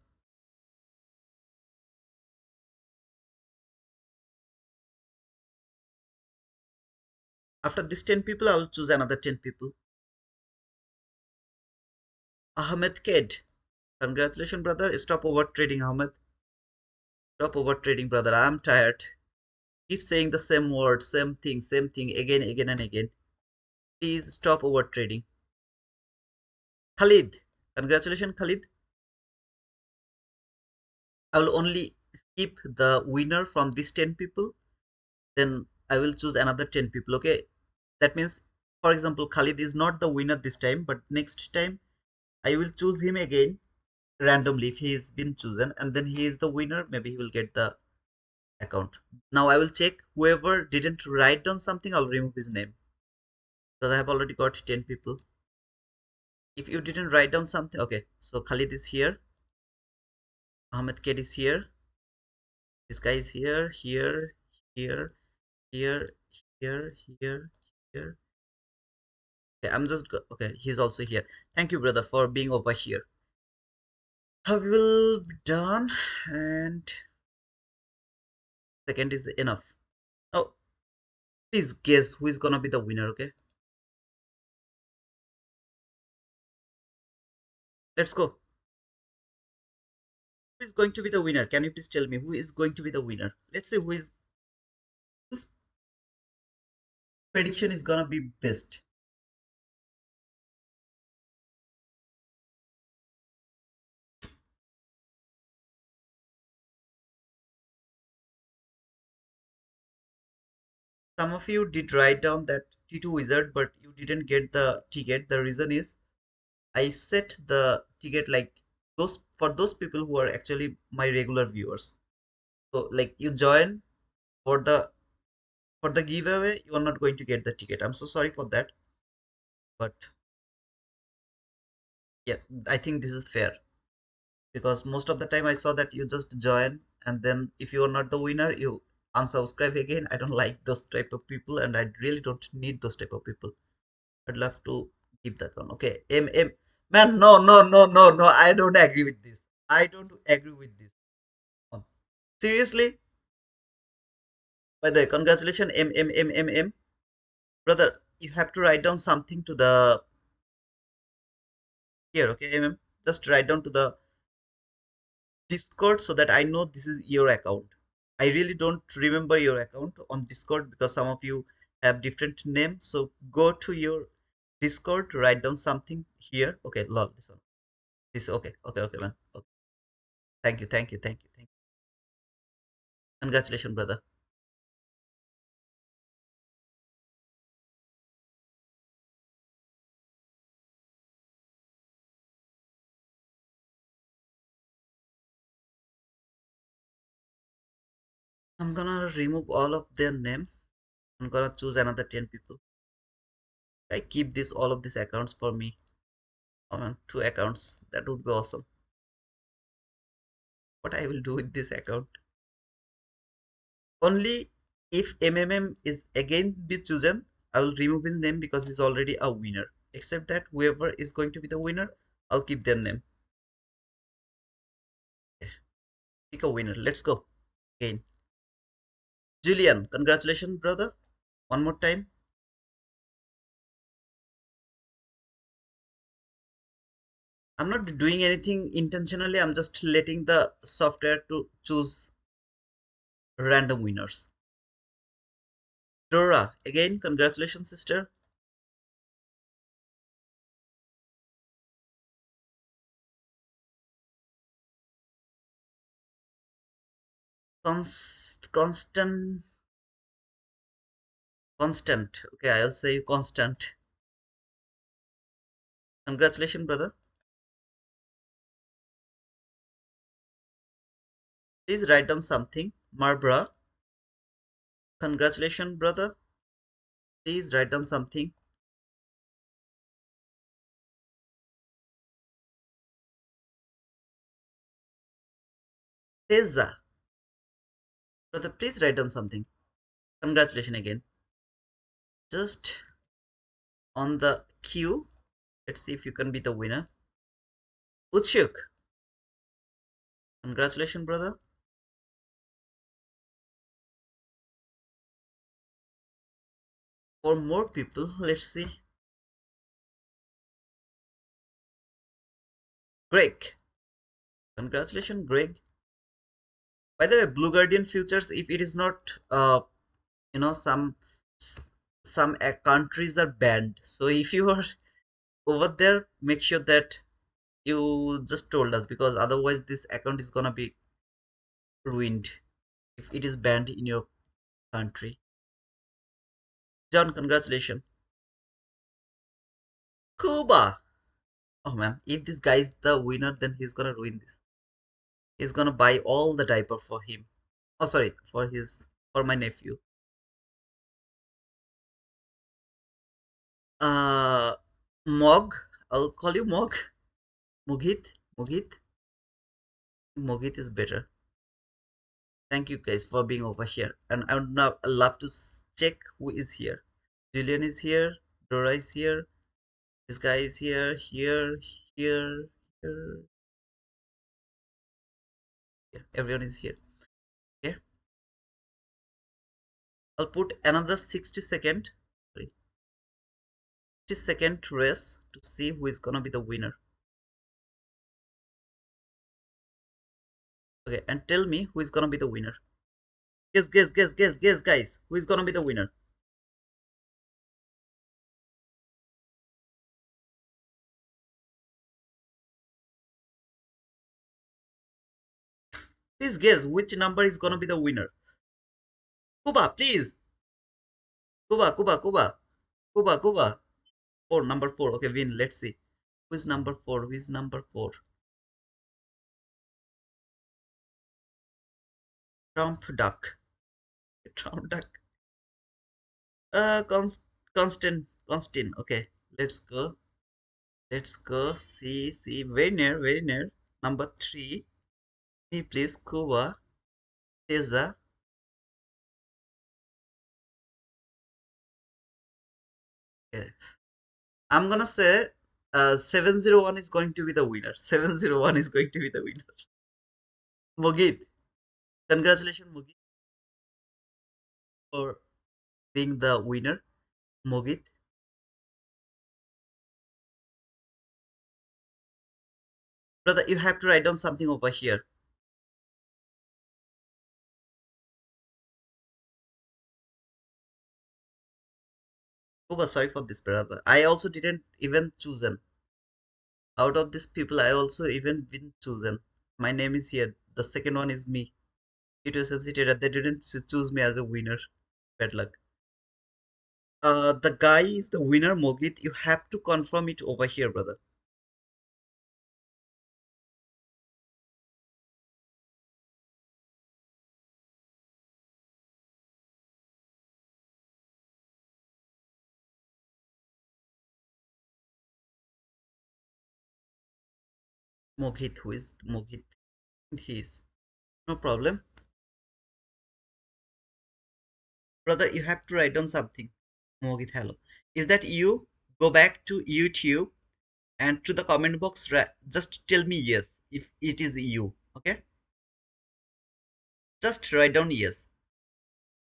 After this 10 people, I'll choose another 10 people. Ahmed Ked. Congratulations, brother. Stop over trading, Ahmed. Stop over trading, brother. I'm tired. Keep saying the same word, same thing, again and again. Please stop over trading. Khalid. Congratulations, Khalid. I will only skip the winner from these 10 people. Then I will choose another 10 people. Okay. That means, for example, Khalid is not the winner this time, but next time I will choose him again randomly if he has been chosen, and then he is the winner. Maybe he will get the account. Now I will check whoever didn't write down something, I'll remove his name because I have already got 10 people. If you didn't write down something, okay. So Khalid is here, Ahmed Ked is here, this guy is here, here, here, here. Okay, okay. He's also here. Thank you, brother, for being over here. I will be done, and second is enough. Oh, please guess who is gonna be the winner. Okay, let's go. Who is going to be the winner? Can you please tell me who is going to be the winner? Let's see whose prediction is gonna be best. Some of you did write down that T2 wizard, but you didn't get the ticket. The reason is I set the ticket like those for those people who are actually my regular viewers. So like you join for the giveaway, you are not going to get the ticket. I'm so sorry for that, but yeah, I think this is fair because most of the time I saw that you just join and then if you are not the winner, you unsubscribe again. I don't like those type of people, and I really don't need those type of people. I'd love to keep that one. Okay, man, no. I don't agree with this. I don't agree with this. Seriously, by the way, congratulations, brother. you have to write down something to the here, okay, mm, just write down to the Discord so that I know this is your account. I really don't remember your account on Discord because some of you have different names. So go to your Discord, write down something here. Okay, lol, this one. This okay, okay, okay, man. Okay. Thank you, thank you, thank you, thank you. Congratulations, brother. I'm gonna remove all of their name. I'm gonna choose another 10 people. I keep this all of these accounts for me. Oh man, two accounts. That would be awesome. What I will do with this account? Only if MMM is again be chosen, I will remove his name because he's already a winner. Except that whoever is going to be the winner, I'll keep their name. Yeah, pick a winner. Let's go. Again. Julian, congratulations, brother. One more time. I'm not doing anything intentionally. I'm just letting the software to choose random winners. Dora, again, congratulations, sister. Constant, constant. Okay, I'll say constant. Congratulations, brother. Please write down something. Marbra, congratulations, brother. Please write down something. Teza, brother, please write down something. Congratulations again. Just on the queue. Let's see if you can be the winner. Utshuk, congratulations, brother. For more people, let's see. Greg, congratulations, Greg. By the way, Blue Guardian futures, if it is not, you know, some countries are banned. So if you are over there, make sure that you just told us because otherwise this account is gonna be ruined if it is banned in your country. John, congratulations. Cuba. Oh man, if this guy is the winner, then he's gonna ruin this. He's gonna buy all the diaper for him. Oh, sorry, for my nephew. Uh, Mog. I'll call you Mog. Mugit. Mugit. Mugit is better. Thank you guys for being over here. And I would now love to check who is here. Julian is here. Dora is here. This guy is here. Here. Here. Here. Here. Everyone is here. Okay. I'll put another 60-second. Sorry. 60-second race to see who is gonna be the winner. Okay, and tell me who is gonna be the winner. Guess, guess, guess, guess, guess, guys. Who is gonna be the winner? Please guess which number is gonna be the winner. Kuba, please. Kuba, Kuba, Kuba, Kuba, Kuba. Four, number four. Okay, win. Let's see. Who is number four? Who is number four? Trump duck. Trump duck. Constant, constant. Okay, let's go. Let's go. See, see. Very near, very near. Number three. Me, please. Kuba, Teza. Okay. I'm gonna say 701 is going to be the winner. 701 is going to be the winner. Mugit. Congratulations, Mugit, for being the winner. Mugit. Brother, you have to write down something over here. Oh, sorry for this, brother. I also didn't even choose them. Out of these people, I also even been chosen. My name is here. The second one is me. It was substituted. They didn't choose me as a winner. Bad luck. The guy is the winner, Mogit. You have to confirm it over here, brother. Mogit, who is Mogit? He is. No problem. Brother, you have to write down something. Mogit, hello. Is that you? Go back to YouTube and to the comment box, just tell me yes if it is you. Okay? Just write down yes.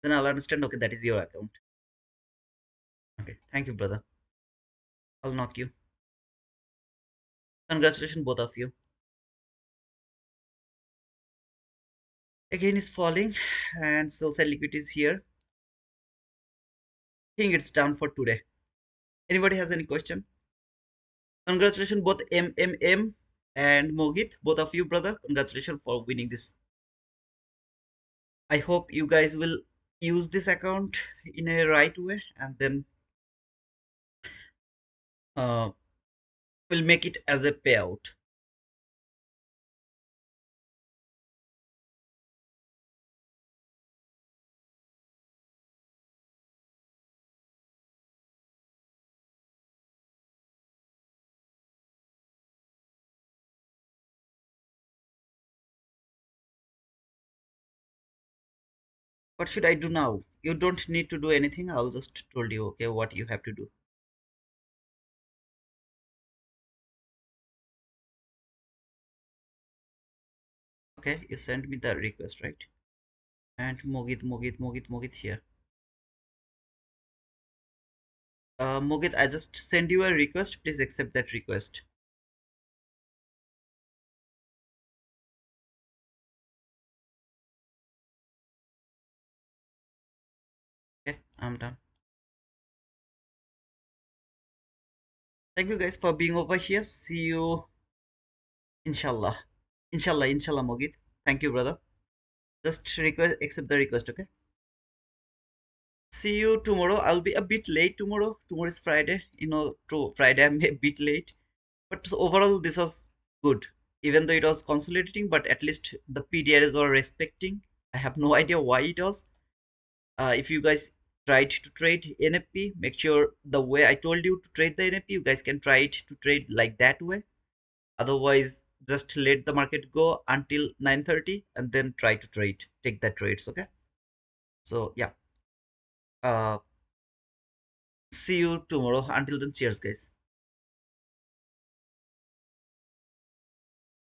Then I'll understand. Okay, that is your account. Okay, thank you, brother. I'll knock you. Congratulations, both of you. Again, is falling, and sell side liquidity is here. I think it's done for today. Anybody has any question? Congratulations, both MMM and Mogit, both of you, brother. Congratulations for winning this. I hope you guys will use this account in a right way, and then uh, will make it as a payout. What should I do now? You don't need to do anything. I'll just told you, okay, what you have to do. Okay, you send me the request, right? And Mogit here. Mogit, I just send you a request. Please accept that request. Okay, I'm done. Thank you guys for being over here. See you, inshallah. Inshallah, Mogit. Thank you, brother. Just request, accept the request, okay? See you tomorrow. I'll be a bit late tomorrow. Tomorrow is Friday. To Friday I'm a bit late. But overall, this was good. Even though it was consolidating, but at least the PDRs are respecting. I have no idea why it was. If you guys tried to trade NFP, make sure the way I told you to trade the NFP, you guys can try it to trade like that way. Otherwise, just let the market go until 9:30 and then try to take that trades. Okay. So yeah. Uh, See you tomorrow. Until then, cheers, guys.